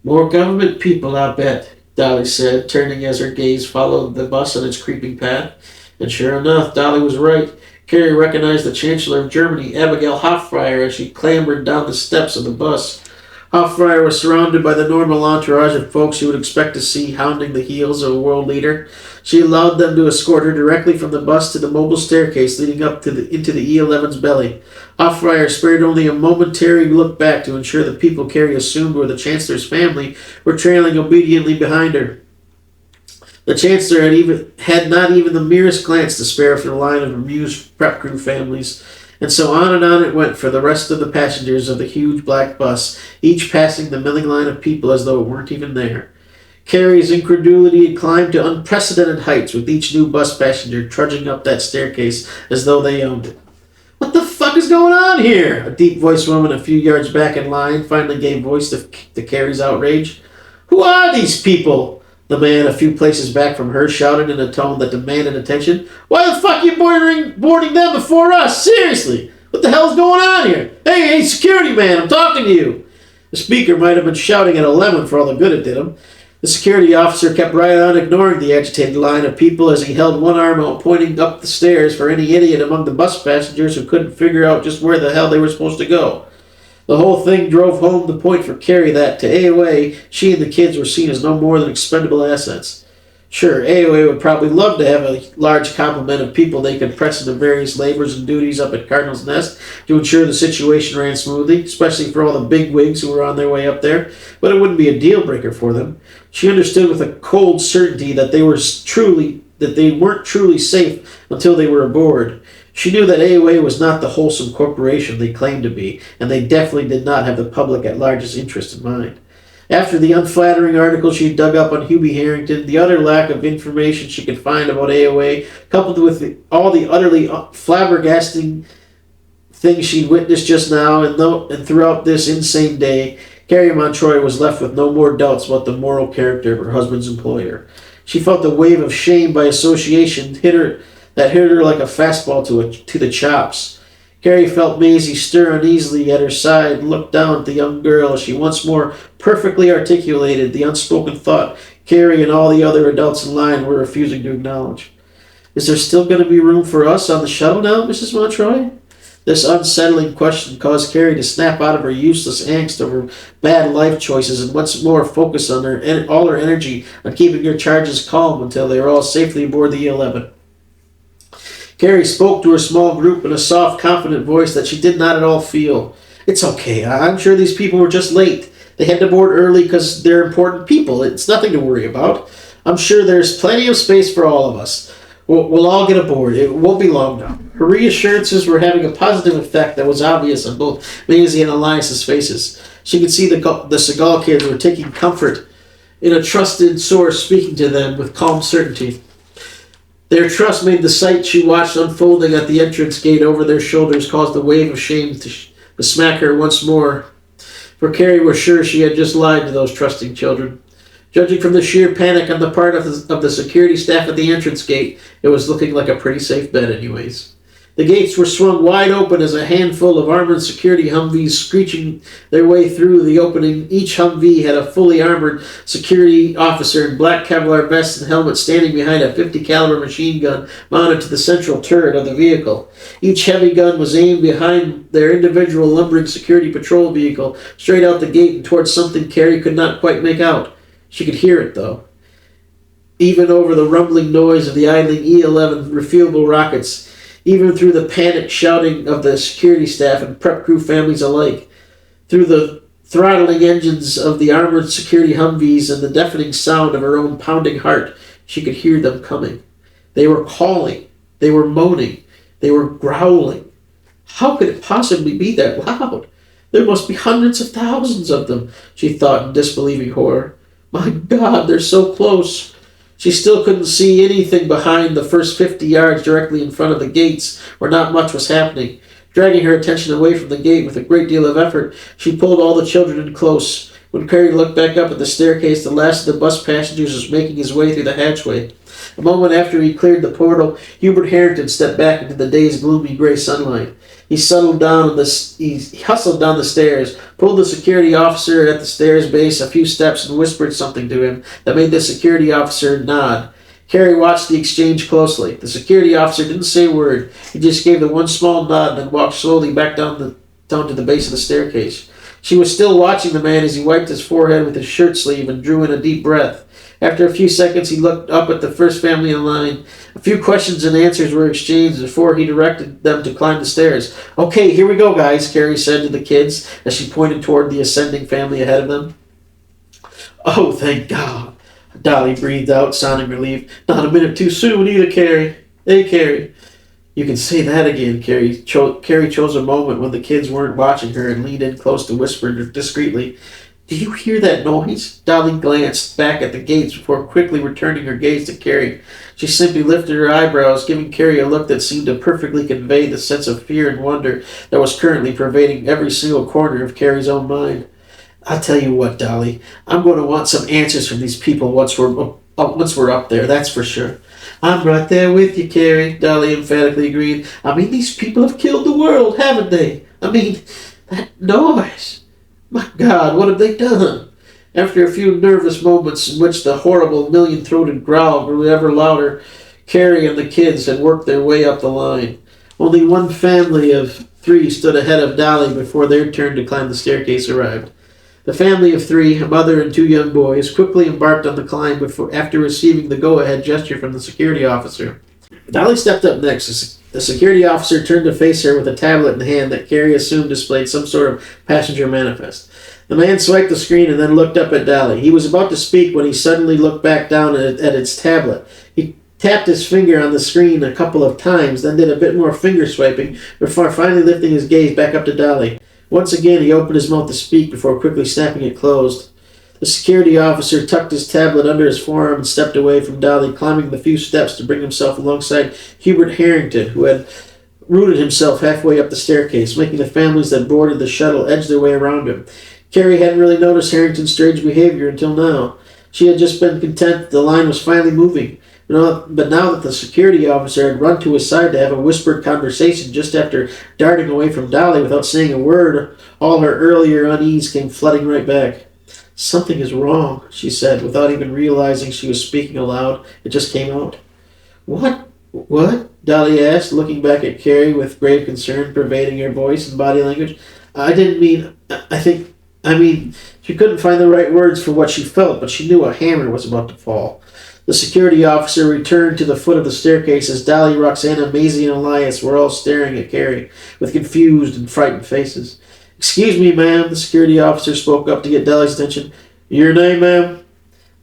More government people, I bet, Dolly said, turning as her gaze followed the bus on its creeping path. And sure enough, Dolly was right. Carrie recognized the Chancellor of Germany, Abigail Hoffreier, as she clambered down the steps of the bus. Hoffreier was surrounded by the normal entourage of folks you would expect to see hounding the heels of a world leader. She allowed them to escort her directly from the bus to the mobile staircase leading up to into the E-11's belly. Hoffreier spared only a momentary look back to ensure the people Carrie assumed were the Chancellor's family were trailing obediently behind her. The Chancellor had not even the merest glance to spare for the line of amused prep crew families. And so on it went for the rest of the passengers of the huge black bus, each passing the milling line of people as though it weren't even there. Carrie's incredulity had climbed to unprecedented heights with each new bus passenger trudging up that staircase as though they owned it. What the fuck is going on here? A deep-voiced woman a few yards back in line finally gave voice to Carrie's outrage. Who are these people? The man a few places back from her shouted in a tone that demanded attention. Why the fuck are you boarding them before us? Seriously, what the hell's going on here? Hey, security man, I'm talking to you. The speaker might have been shouting at 11 for all the good it did him. The security officer kept right on ignoring the agitated line of people as he held one arm out pointing up the stairs for any idiot among the bus passengers who couldn't figure out just where the hell they were supposed to go. The whole thing drove home the point for Carrie that, to AOA, she and the kids were seen as no more than expendable assets. Sure, AOA would probably love to have a large complement of people they could press into various labors and duties up at Cardinal's Nest to ensure the situation ran smoothly, especially for all the big wigs who were on their way up there, but it wouldn't be a deal breaker for them. She understood with a cold certainty that they weren't truly safe until they were aboard. She knew that AOA was not the wholesome corporation they claimed to be, and they definitely did not have the public at large's interest in mind. After the unflattering article she dug up on Hubie Harrington, the utter lack of information she could find about AOA, coupled with all the utterly flabbergasting things she'd witnessed just now and throughout this insane day, Carrie Montrois was left with no more doubts about the moral character of her husband's employer. She felt the wave of shame by association hit her like a fastball to the chops. Carrie felt Maisie stir uneasily at her side and looked down at the young girl as she once more perfectly articulated the unspoken thought Carrie and all the other adults in line were refusing to acknowledge. Is there still going to be room for us on the shuttle now, Mrs. Montrois? This unsettling question caused Carrie to snap out of her useless angst over bad life choices and once more focus on all her energy on keeping her charges calm until they were all safely aboard the E-11. Carrie spoke to her small group in a soft, confident voice that she did not at all feel. It's okay. I'm sure these people were just late. They had to board early because they're important people. It's nothing to worry about. I'm sure there's plenty of space for all of us. We'll all get aboard. It won't be long now. Her reassurances were having a positive effect that was obvious on both Maisie and Elias's faces. She could see the Seagal kids were taking comfort in a trusted source speaking to them with calm certainty. Their trust made the sight she watched unfolding at the entrance gate over their shoulders caused a wave of shame to smack her once more, for Carrie was sure she had just lied to those trusting children. Judging from the sheer panic on the part of the security staff at the entrance gate, it was looking like a pretty safe bet anyways. The gates were swung wide open as a handful of armored security Humvees screeching their way through the opening. Each Humvee had a fully armored security officer in black Kevlar vests and helmets standing behind a 50 caliber machine gun mounted to the central turret of the vehicle. Each heavy gun was aimed behind their individual lumbering security patrol vehicle, straight out the gate and towards something Carrie could not quite make out. She could hear it, though. Even over the rumbling noise of the idling E-11 refuelable rockets, even through the panicked shouting of the security staff and prep crew families alike, through the throttling engines of the armored security Humvees and the deafening sound of her own pounding heart, she could hear them coming. They were calling. They were moaning. They were growling. How could it possibly be that loud? There must be hundreds of thousands of them, she thought in disbelieving horror. My God, they're so close. She still couldn't see anything behind the first 50 yards directly in front of the gates, where not much was happening. Dragging her attention away from the gate with a great deal of effort, she pulled all the children in close. When Carrie looked back up at the staircase, the last of the bus passengers was making his way through the hatchway. A moment after he cleared the portal, Hubert Harrington stepped back into the day's gloomy gray sunlight. He hustled down the stairs, pulled the security officer at the stairs base a few steps, and whispered something to him that made the security officer nod. Carrie watched the exchange closely. The security officer didn't say a word. He just gave the one small nod and then walked slowly back down to the base of the staircase. She was still watching the man as he wiped his forehead with his shirt sleeve and drew in a deep breath. After a few seconds, he looked up at the first family in line. A few questions and answers were exchanged before he directed them to climb the stairs. Okay, here we go, guys, Carrie said to the kids as she pointed toward the ascending family ahead of them. Oh, thank God, Dolly breathed out, sounding relieved. Not a minute too soon either, Carrie. Hey, Carrie. You can say that again, Carrie. Carrie chose a moment when the kids weren't watching her and leaned in close to whisper discreetly. Do you hear that noise? Dolly glanced back at the gates before quickly returning her gaze to Carrie. She simply lifted her eyebrows, giving Carrie a look that seemed to perfectly convey the sense of fear and wonder that was currently pervading every single corner of Carrie's own mind. I'll tell you what, Dolly. I'm going to want some answers from these people once we're up there, that's for sure. I'm right there with you, Carrie, Dolly emphatically agreed. I mean, these people have killed the world, haven't they? I mean, that noise. My God, what have they done? After a few nervous moments in which the horrible million-throated growl grew ever louder, Carrie and the kids had worked their way up the line. Only one family of 3 stood ahead of Dolly before their turn to climb the staircase arrived. The family of 3, a mother and 2 young boys, quickly embarked on the climb after receiving the go-ahead gesture from the security officer. Dolly stepped up next. The security officer turned to face her with a tablet in hand that Carrie assumed displayed some sort of passenger manifest. The man swiped the screen and then looked up at Dolly. He was about to speak when he suddenly looked back down at its tablet. He tapped his finger on the screen a couple of times, then did a bit more finger swiping before finally lifting his gaze back up to Dolly. Once again, he opened his mouth to speak before quickly snapping it closed. The security officer tucked his tablet under his forearm and stepped away from Dolly, climbing the few steps to bring himself alongside Hubert Harrington, who had rooted himself halfway up the staircase, making the families that boarded the shuttle edge their way around him. Carrie hadn't really noticed Harrington's strange behavior until now. She had just been content that the line was finally moving. But now that the security officer had run to his side to have a whispered conversation just after darting away from Dolly without saying a word, all her earlier unease came flooding right back. Something is wrong, she said, without even realizing she was speaking aloud. It just came out. What? Dolly asked, looking back at Carrie with grave concern pervading her voice and body language. I didn't mean... She couldn't find the right words for what she felt, but she knew a hammer was about to fall. The security officer returned to the foot of the staircase as Dolly, Roxana, Maisie, and Elias were all staring at Carrie with confused and frightened faces. Excuse me, ma'am, the security officer spoke up to get Dolly's attention. Your name, ma'am?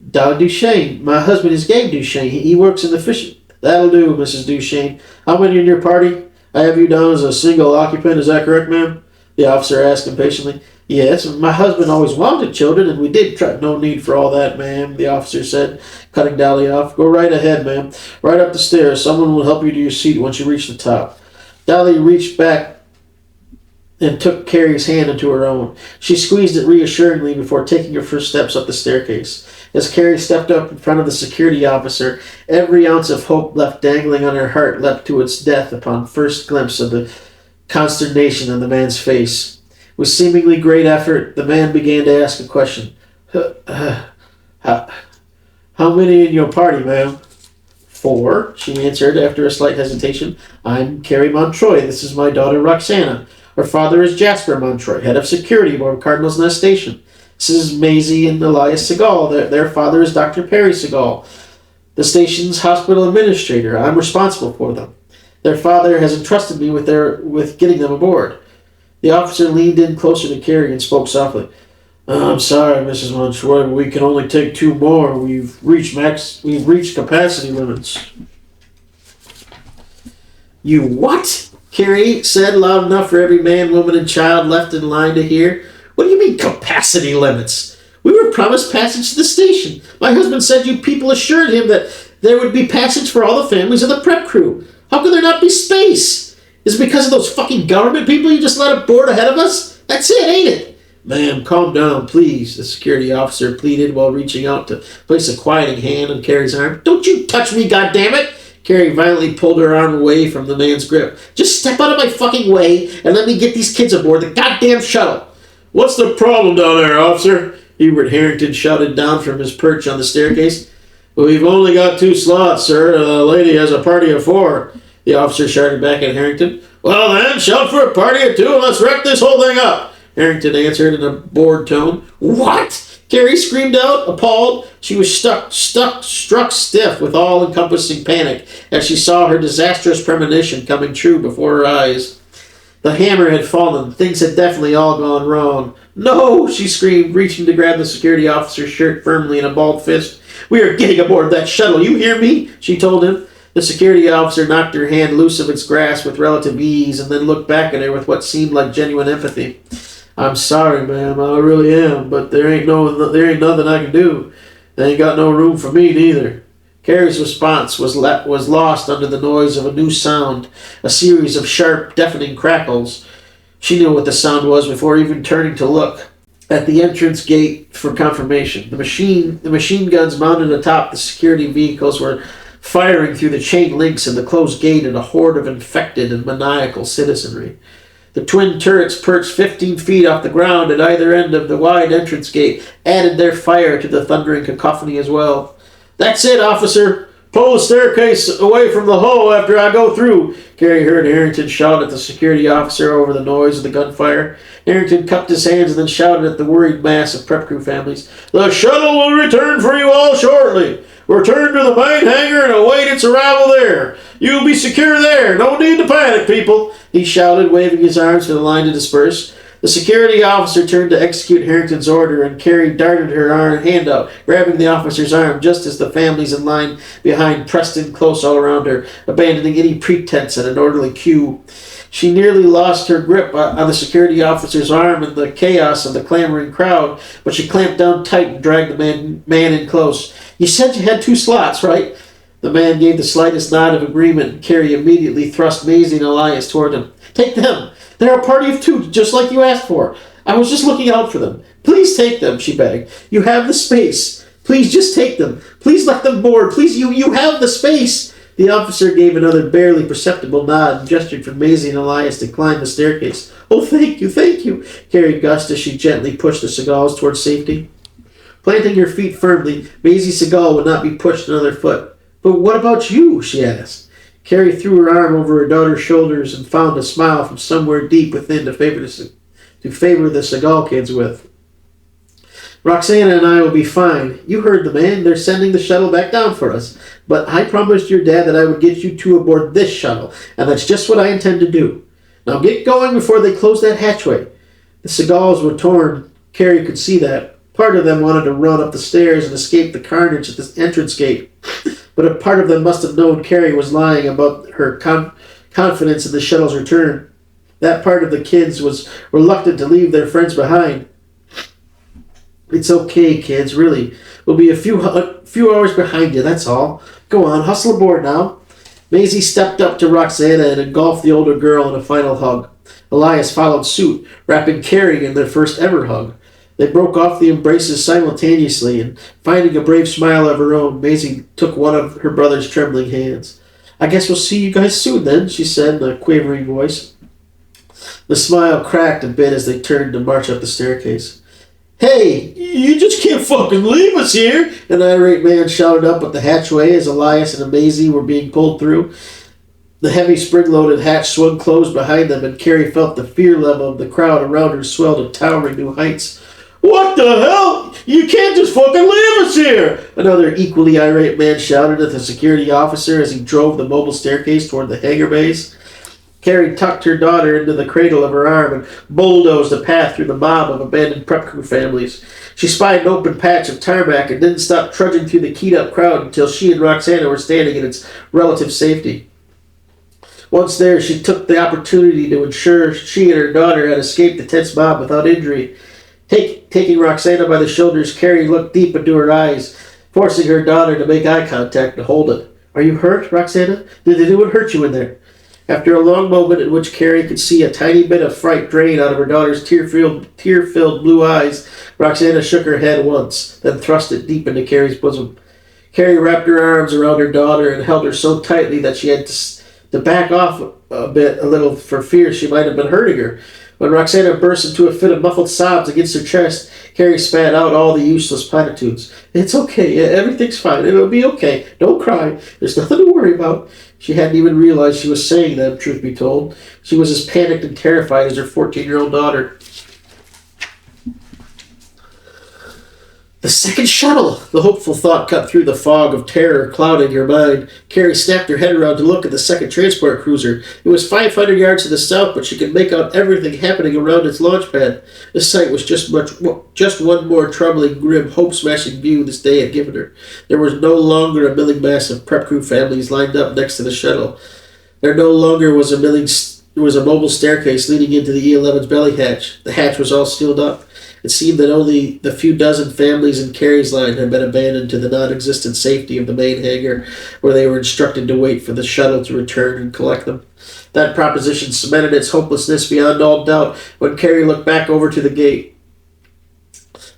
Dolly Duchesne. My husband is Gabe Duchesne. He works in the fishing... That'll do, Mrs. Duchesne. How many in your party? I have you down as a single occupant. Is that correct, ma'am? the officer asked impatiently. Yes, my husband always wanted children, and we did try. No need for all that, ma'am, the officer said, cutting Dolly off. Go right ahead, ma'am. Right up the stairs. Someone will help you to your seat once you reach the top. Dolly reached back and took Carrie's hand into her own. She squeezed it reassuringly before taking her first steps up the staircase. As Carrie stepped up in front of the security officer, every ounce of hope left dangling on her heart leapt to its death upon first glimpse of the consternation on the man's face. With seemingly great effort, the man began to ask a question. How many in your party, ma'am? 4, she answered after a slight hesitation. I'm Carrie Montrois. This is my daughter, Roxana. Her father is Jasper Montrois, head of security aboard Cardinal's Nest Station. This is Maisie and Elias Segal. Their father is Dr. Perry Segal, the station's hospital administrator. I'm responsible for them. Their father has entrusted me with getting them aboard. The officer leaned in closer to Carrie and spoke softly. I'm sorry, Mrs. Montrois, but we can only take 2 more. We've reached capacity limits. You what? Carrie said loud enough for every man, woman, and child left in line to hear. What do you mean capacity limits? We were promised passage to the station. My husband said you people assured him that there would be passage for all the families of the prep crew. How could there not be space? Is it because of those fucking government people you just let aboard ahead of us? That's it, ain't it? Ma'am, calm down, please, the security officer pleaded while reaching out to place a quieting hand on Carrie's arm. Don't you touch me, goddammit! Carrie violently pulled her arm away from the man's grip. Just step out of my fucking way and let me get these kids aboard the goddamn shuttle. What's the problem down there, officer? Hubert Harrington shouted down from his perch on the staircase. Well, we've only got 2 slots, sir. The lady has a party of 4. The officer shouted back at Harrington. Well then, shout for a party of 2 and let's wreck this whole thing up, Harrington answered in a bored tone. What? Carrie screamed out, appalled. She was struck stiff with all-encompassing panic as she saw her disastrous premonition coming true before her eyes. The hammer had fallen. Things had definitely all gone wrong. No, she screamed, reaching to grab the security officer's shirt firmly in a balled fist. We are getting aboard that shuttle, you hear me? She told him. The security officer knocked her hand loose of its grasp with relative ease and then looked back at her with what seemed like genuine empathy. I'm sorry, ma'am, I really am, but there ain't nothing I can do. They ain't got no room for me neither. Carrie's response was lost under the noise of a new sound, a series of sharp, deafening crackles. She knew what the sound was before even turning to look at the entrance gate for confirmation. The machine guns mounted atop the security vehicles were firing through the chain links in the closed gate at a horde of infected and maniacal citizenry. The twin turrets perched 15 feet off the ground at either end of the wide entrance gate added their fire to the thundering cacophony as well. That's it, officer! Pull the staircase away from the hull after I go through, Carrie heard Harrington shout at the security officer over the noise of the gunfire. Harrington cupped his hands and then shouted at the worried mass of prep crew families. The shuttle will return for you all shortly. Return to the main hangar and await its arrival there. You'll be secure there. No need to panic, people, he shouted, waving his arms for the line to disperse. The security officer turned to execute Harrington's order, and Carrie darted her hand out, grabbing the officer's arm just as the families in line behind pressed in close all around her, abandoning any pretense at an orderly queue. She nearly lost her grip on the security officer's arm in the chaos of the clamoring crowd, but she clamped down tight and dragged the man in close. You said you had 2 slots, right? The man gave the slightest nod of agreement, and Carrie immediately thrust Maisie and Elias toward him. Take them! They're a party of 2, just like you asked for. I was just looking out for them. Please take them, she begged. You have the space. Please just take them. Please let them board. Please, you have the space. The officer gave another barely perceptible nod and gestured for Maisie and Elias to climb the staircase. Oh, thank you, Carrie gushed as she gently pushed the Segals towards safety. Planting her feet firmly, Maisie Segal would not be pushed another foot. But what about you? She asked. Carrie threw her arm over her daughter's shoulders and found a smile from somewhere deep within to favor the Segal kids with. Roxana and I will be fine. You heard the man. They're sending the shuttle back down for us. But I promised your dad that I would get you 2 aboard this shuttle, and that's just what I intend to do. Now get going before they close that hatchway. The Segals were torn. Carrie could see that. Part of them wanted to run up the stairs and escape the carnage at the entrance gate. But a part of them must have known Carrie was lying about her confidence in the shuttle's return. That part of the kids was reluctant to leave their friends behind. It's okay, kids, really. We'll be a few hours behind you, that's all. Go on, hustle aboard now. Maisie stepped up to Roxana and engulfed the older girl in a final hug. Elias followed suit, wrapping Carrie in their first ever hug. They broke off the embraces simultaneously, and finding a brave smile of her own, Maisie took one of her brother's trembling hands. I guess we'll see you guys soon then, she said in a quavering voice. The smile cracked a bit as they turned to march up the staircase. Hey, you just can't fucking leave us here! An irate man shouted up at the hatchway as Elias and Maisie were being pulled through. The heavy spring-loaded hatch swung closed behind them, and Carrie felt the fear level of the crowd around her swell to towering new heights. What the hell? You can't just fucking leave us here! Another equally irate man shouted at the security officer as he drove the mobile staircase toward the hangar bays. Carrie tucked her daughter into the cradle of her arm and bulldozed a path through the mob of abandoned prep crew families. She spied an open patch of tarmac and didn't stop trudging through the keyed-up crowd until she and Roxana were standing in its relative safety. Once there, she took the opportunity to ensure she and her daughter had escaped the tense mob without injury. Taking Roxana by the shoulders, Carrie looked deep into her eyes, forcing her daughter to make eye contact and hold it. Are you hurt, Roxana? Did anyone hurt you in there? After a long moment in which Carrie could see a tiny bit of fright drain out of her daughter's tear-filled blue eyes, Roxana shook her head once, then thrust it deep into Carrie's bosom. Carrie wrapped her arms around her daughter and held her so tightly that she had to back off a little for fear she might have been hurting her. When Roxana burst into a fit of muffled sobs against her chest, Carrie spat out all the useless platitudes. It's okay. Everything's fine. It'll be okay. Don't cry. There's nothing to worry about. She hadn't even realized she was saying them, truth be told. She was as panicked and terrified as her 14-year-old daughter. The second shuttle! The hopeful thought cut through the fog of terror clouding her mind. Carrie snapped her head around to look at the second transport cruiser. It was 500 yards to the south, but she could make out everything happening around its launch pad. The sight was just one more troubling, grim, hope-smashing view this day had given her. There was no longer a milling mass of prep crew families lined up next to the shuttle. There no longer was a mobile staircase leading into the E-11's belly hatch. The hatch was all sealed up. It seemed that only the few dozen families in Carrie's line had been abandoned to the non-existent safety of the main hangar, where they were instructed to wait for the shuttle to return and collect them. That proposition cemented its hopelessness beyond all doubt when Carrie looked back over to the gate.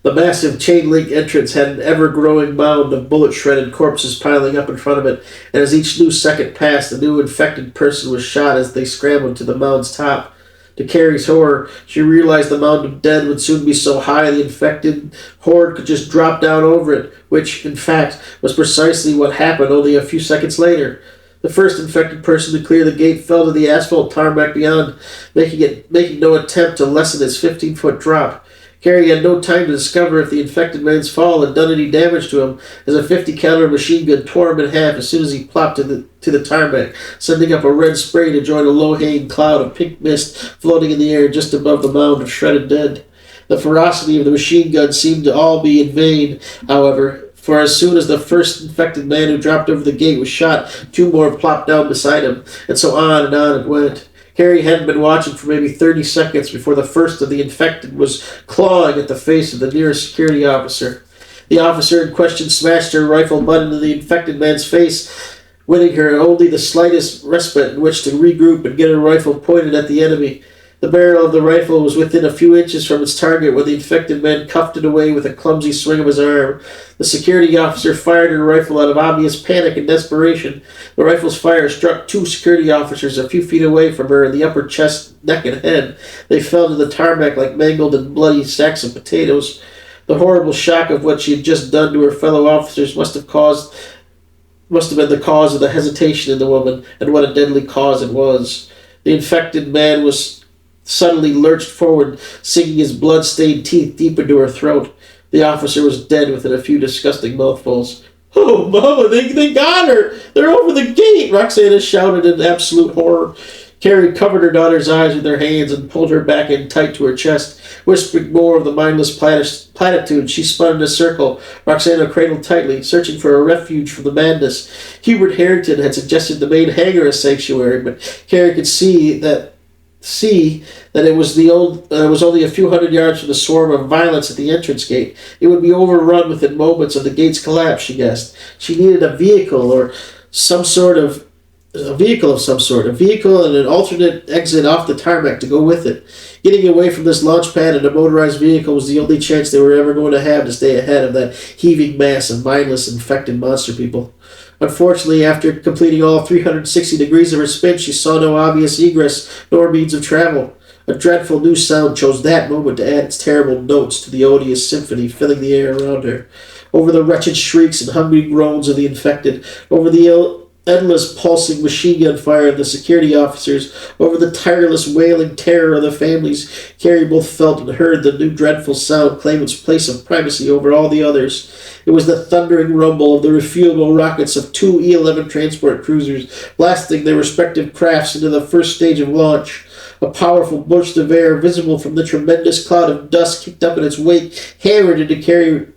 The massive chain-link entrance had an ever-growing mound of bullet-shredded corpses piling up in front of it, and as each new second passed, a new infected person was shot as they scrambled to the mound's top. To Carrie's horror, she realized the mound of dead would soon be so high the infected horde could just drop down over it, which, in fact, was precisely what happened only a few seconds later. The first infected person to clear the gate fell to the asphalt tarmac beyond, making no attempt to lessen its 15-foot drop. Carrie had no time to discover if the infected man's fall had done any damage to him, as a 50-caliber machine gun tore him in half as soon as he plopped to the tarmac, sending up a red spray to join a low-hanging cloud of pink mist floating in the air just above the mound of shredded dead. The ferocity of the machine gun seemed to all be in vain, however, for as soon as the first infected man who dropped over the gate was shot, two more plopped down beside him, and so on it went. Carrie hadn't been watching for maybe 30 seconds before the first of the infected was clawing at the face of the nearest security officer. The officer in question smashed her rifle butt into the infected man's face, winning her only the slightest respite in which to regroup and get her rifle pointed at the enemy. The barrel of the rifle was within a few inches from its target when the infected man cuffed it away with a clumsy swing of his arm. The security officer fired her rifle out of obvious panic and desperation. The rifle's fire struck two security officers a few feet away from her in the upper chest, neck, and head. They fell to the tarmac like mangled and bloody sacks of potatoes. The horrible shock of what she had just done to her fellow officers must have been the cause of the hesitation in the woman, and what a deadly cause it was. The infected man was suddenly lurched forward, sinking his blood-stained teeth deep into her throat. The officer was dead within a few disgusting mouthfuls. "Oh, Mama, they got her! They're over the gate!" Roxana shouted in absolute horror. Carrie covered her daughter's eyes with her hands and pulled her back in tight to her chest. Whispering more of the mindless platitudes, she spun in a circle, Roxana cradled tightly, searching for a refuge from the madness. Hubert Harrington had suggested the main hangar as sanctuary, but Carrie could see that see that it was only a few hundred yards from the swarm of violence at the entrance gate. It would be overrun within moments of the gate's collapse, she guessed. She needed a vehicle or some sort of a vehicle of some sort, a vehicle and an alternate exit off the tarmac to go with it. Getting away from this launch pad in a motorized vehicle was the only chance they were ever going to have to stay ahead of that heaving mass of mindless, infected monster people. Unfortunately, after completing all 360 degrees of her spin, she saw no obvious egress nor means of travel. A dreadful new sound chose that moment to add its terrible notes to the odious symphony filling the air around her. Over the wretched shrieks and hungry groans of the infected, over the endless pulsing machine gun fire of the security officers, over the tireless wailing terror of the families, Carrie both felt and heard the new dreadful sound claim its place of primacy over all the others. It was the thundering rumble of the refuelable rockets of two E-11 transport cruisers blasting their respective crafts into the first stage of launch. A powerful burst of air, visible from the tremendous cloud of dust kicked up in its wake, hammered into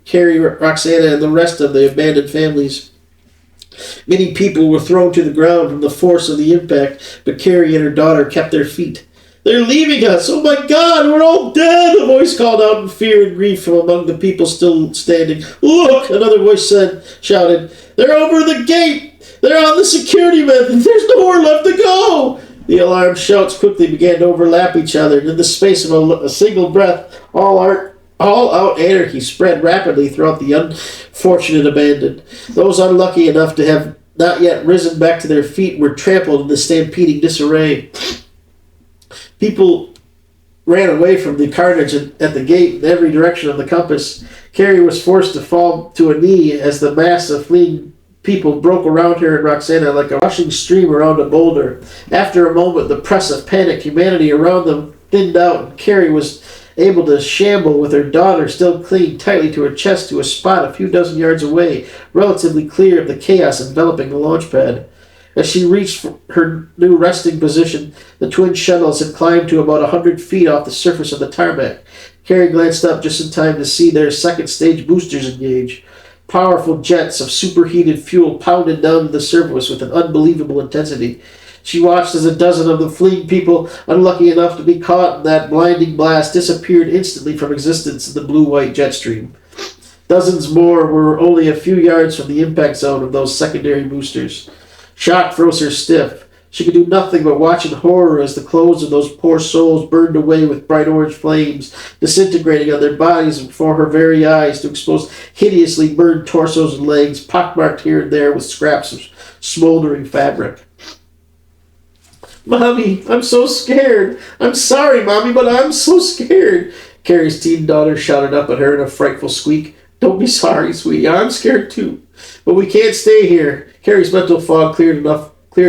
Carrie, Roxana, and the rest of the abandoned families. Many people were thrown to the ground from the force of the impact, but Carrie and her daughter kept their feet. "They're leaving us! Oh my God, we're all dead!" A voice called out in fear and grief from among the people still standing. "Look!" another voice shouted. "They're over the gate! They're on the security men! There's nowhere left to go!" The alarmed shouts quickly began to overlap each other, and in the space of a single breath, all-out anarchy spread rapidly throughout the unfortunate abandoned. Those unlucky enough to have not yet risen back to their feet were trampled in the stampeding disarray. People ran away from the carnage at the gate in every direction of the compass. Carrie was forced to fall to a knee as the mass of fleeing people broke around her and Roxana like a rushing stream around a boulder. After a moment, the press of panicked humanity around them thinned out, and Carrie was able to shamble with her daughter still clinging tightly to her chest to a spot a few dozen yards away, relatively clear of the chaos enveloping the launch pad. As she reached her new resting position, the twin shuttles had climbed to about 100 feet off the surface of the tarmac. Carrie glanced up just in time to see their second-stage boosters engage. Powerful jets of superheated fuel pounded down to the surface with an unbelievable intensity. She watched as a dozen of the fleeing people, unlucky enough to be caught in that blinding blast, disappeared instantly from existence in the blue-white jet stream. Dozens more were only a few yards from the impact zone of those secondary boosters. Shock froze her stiff. She could do nothing but watch in horror as the clothes of those poor souls burned away with bright orange flames, disintegrating on their bodies before her very eyes to expose hideously burned torsos and legs, pockmarked here and there with scraps of smoldering fabric. "Mommy, I'm so scared. I'm sorry, Mommy, but I'm so scared." Carrie's teen daughter shouted up at her in a frightful squeak. "Don't be sorry, sweetie. I'm scared too. But we can't stay here." Carrie's mental fog cleared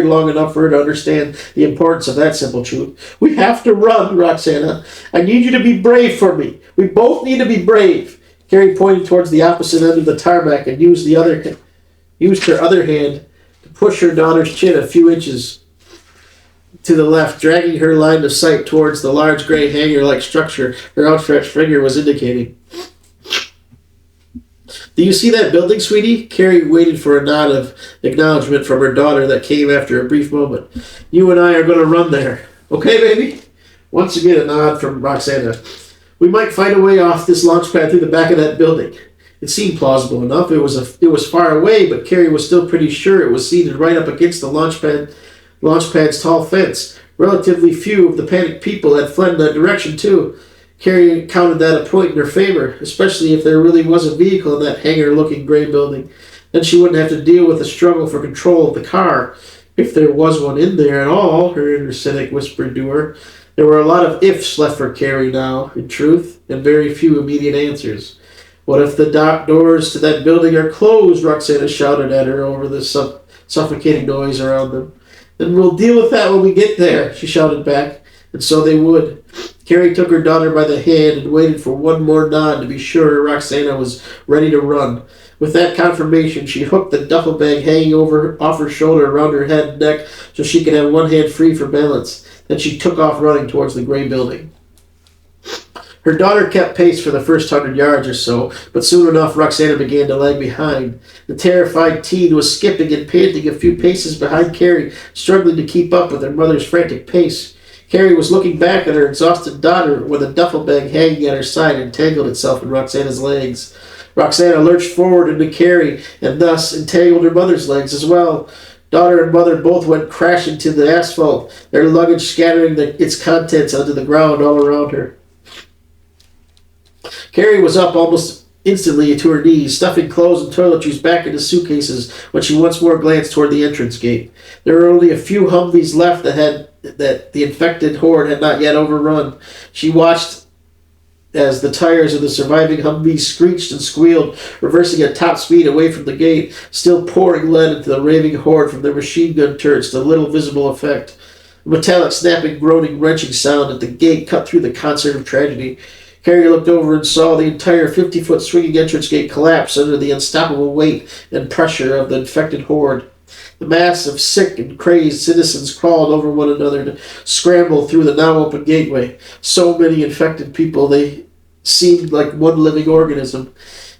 long enough for her to understand the importance of that simple truth. "We have to run, Roxana. I need you to be brave for me. We both need to be brave." Carrie pointed towards the opposite end of the tarmac and used her other hand to push her daughter's chin a few inches to the left, dragging her line of sight towards the large gray hangar-like structure her outstretched finger was indicating. "Do you see that building, sweetie?" Carrie waited for a nod of acknowledgement from her daughter that came after a brief moment. "You and I are going to run there. Okay, baby?" Once again a nod from Roxana. "We might find a way off this launch pad through the back of that building." It seemed plausible enough. It was far away, but Carrie was still pretty sure it was seated right up against the launch pad's tall fence. Relatively few of the panicked people had fled in that direction, too. Carrie counted that a point in her favor, especially if there really was a vehicle in that hangar-looking gray building. Then she wouldn't have to deal with the struggle for control of the car. If there was one in there at all, her inner cynic whispered to her. There were a lot of ifs left for Carrie now, in truth, and very few immediate answers. "What if the doors to that building are closed?" Roxana shouted at her over the suffocating noise around them. "Then we'll deal with that when we get there," she shouted back. And so they would. Carrie took her daughter by the hand and waited for one more nod to be sure Roxana was ready to run. With that confirmation, she hooked the duffel bag hanging off her shoulder around her head and neck so she could have one hand free for balance. Then she took off running towards the gray building. Her daughter kept pace for the first 100 yards or so, but soon enough Roxana began to lag behind. The terrified teen was skipping and panting a few paces behind Carrie, struggling to keep up with her mother's frantic pace. Carrie was looking back at her exhausted daughter with a duffel bag hanging at her side and entangled itself in Roxana's legs. Roxana lurched forward into Carrie and thus entangled her mother's legs as well. Daughter and mother both went crashing to the asphalt, their luggage scattering its contents onto the ground all around her. Carrie was up almost instantly to her knees, stuffing clothes and toiletries back into suitcases when she once more glanced toward the entrance gate. There were only a few Humvees left that the infected horde had not yet overrun. She watched as the tires of the surviving Humvees screeched and squealed, reversing at top speed away from the gate, still pouring lead into the raving horde from their machine gun turrets to little visible effect. A metallic snapping, groaning, wrenching sound at the gate cut through the concert of tragedy. Carrie looked over and saw the entire 50-foot swinging entrance gate collapse under the unstoppable weight and pressure of the infected horde. The mass of sick and crazed citizens crawled over one another to scramble through the now open gateway. So many infected people, they seemed like one living organism.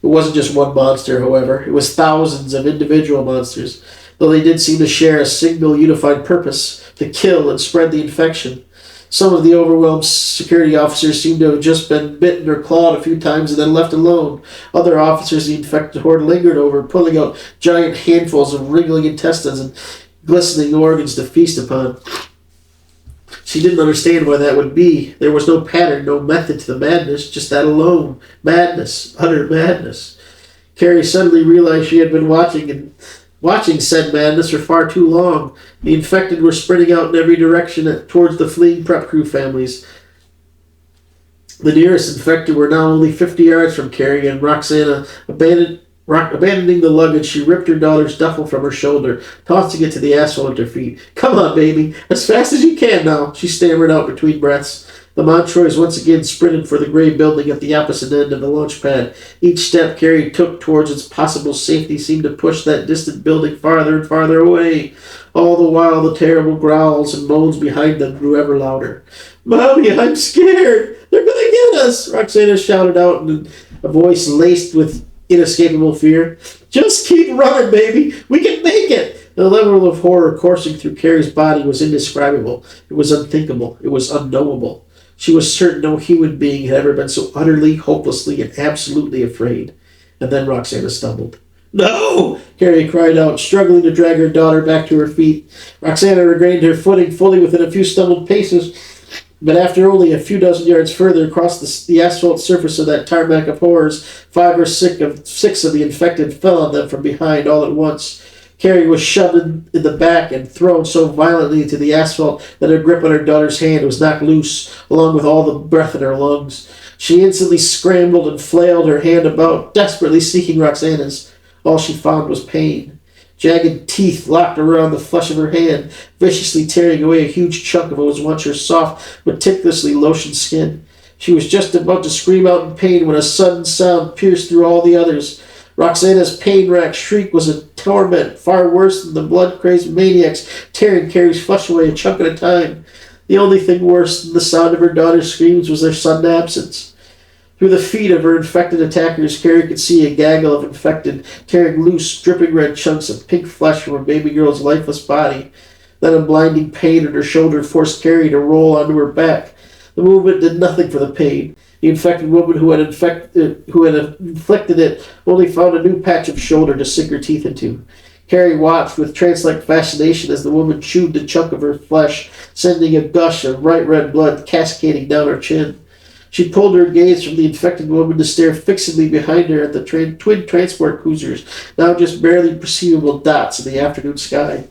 It wasn't just one monster, however. It was thousands of individual monsters, though they did seem to share a single unified purpose: to kill and spread the infection. Some of the overwhelmed security officers seemed to have just been bitten or clawed a few times and then left alone. Other officers the infected horde lingered over, pulling out giant handfuls of wriggling intestines and glistening organs to feast upon. She didn't understand why that would be. There was no pattern, no method to the madness, just that alone. Madness, utter madness. Carrie suddenly realized she had been watching said madness for far too long. The infected were spreading out in every direction towards the fleeing prep crew families. The nearest infected were now only 50 yards from Carrie, and Roxana, abandoning the luggage, she ripped her daughter's duffel from her shoulder, tossing it to the asphalt at her feet. "Come on, baby, as fast as you can now," she stammered out between breaths. The Montrois once again sprinted for the gray building at the opposite end of the launch pad. Each step Carrie took towards its possible safety seemed to push that distant building farther and farther away. All the while, the terrible growls and moans behind them grew ever louder. "Mommy, I'm scared! They're gonna get us!" Roxana shouted out in a voice laced with inescapable fear. "Just keep running, baby! We can make it!" The level of horror coursing through Carrie's body was indescribable. It was unthinkable. It was unknowable. She was certain no human being had ever been so utterly, hopelessly, and absolutely afraid. And then Roxana stumbled. "No!" Carrie cried out, struggling to drag her daughter back to her feet. Roxana regained her footing fully within a few stumbled paces, but after only a few dozen yards further across the asphalt surface of that tarmac of horrors, 5 or 6 of the infected fell on them from behind all at once. Carrie was shoved in the back and thrown so violently to the asphalt that her grip on her daughter's hand was knocked loose, along with all the breath in her lungs. She instantly scrambled and flailed her hand about, desperately seeking Roxana's. All she found was pain. Jagged teeth locked around the flesh of her hand, viciously tearing away a huge chunk of what was once her soft, meticulously lotioned skin. She was just about to scream out in pain when a sudden sound pierced through all the others. Roxana's pain-racked shriek was a torment far worse than the blood-crazed maniacs tearing Carrie's flesh away a chunk at a time. The only thing worse than the sound of her daughter's screams was their sudden absence. Through the feet of her infected attackers, Carrie could see a gaggle of infected, tearing loose, dripping red chunks of pink flesh from her baby girl's lifeless body. Then a blinding pain in her shoulder forced Carrie to roll onto her back. The movement did nothing for the pain. The infected woman who had inflicted it only found a new patch of shoulder to sink her teeth into. Carrie watched with trance-like fascination as the woman chewed the chunk of her flesh, sending a gush of bright red blood cascading down her chin. She pulled her gaze from the infected woman to stare fixedly behind her at the twin transport cruisers, now just barely perceivable dots in the afternoon sky.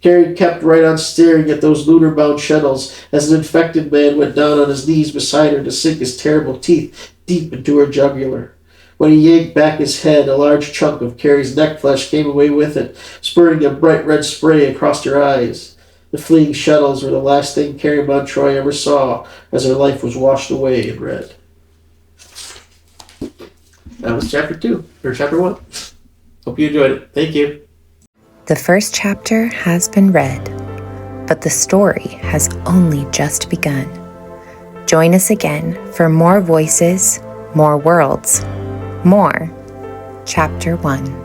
Carrie kept right on staring at those lunar-bound shuttles as an infected man went down on his knees beside her to sink his terrible teeth deep into her jugular. When he yanked back his head, a large chunk of Carrie's neck flesh came away with it, spurting a bright red spray across her eyes. The fleeing shuttles were the last thing Carrie Montrois ever saw as her life was washed away in red. That was chapter 1. Hope you enjoyed it. Thank you. The first chapter has been read, but the story has only just begun. Join us again for more voices, more worlds, more Chapter 1.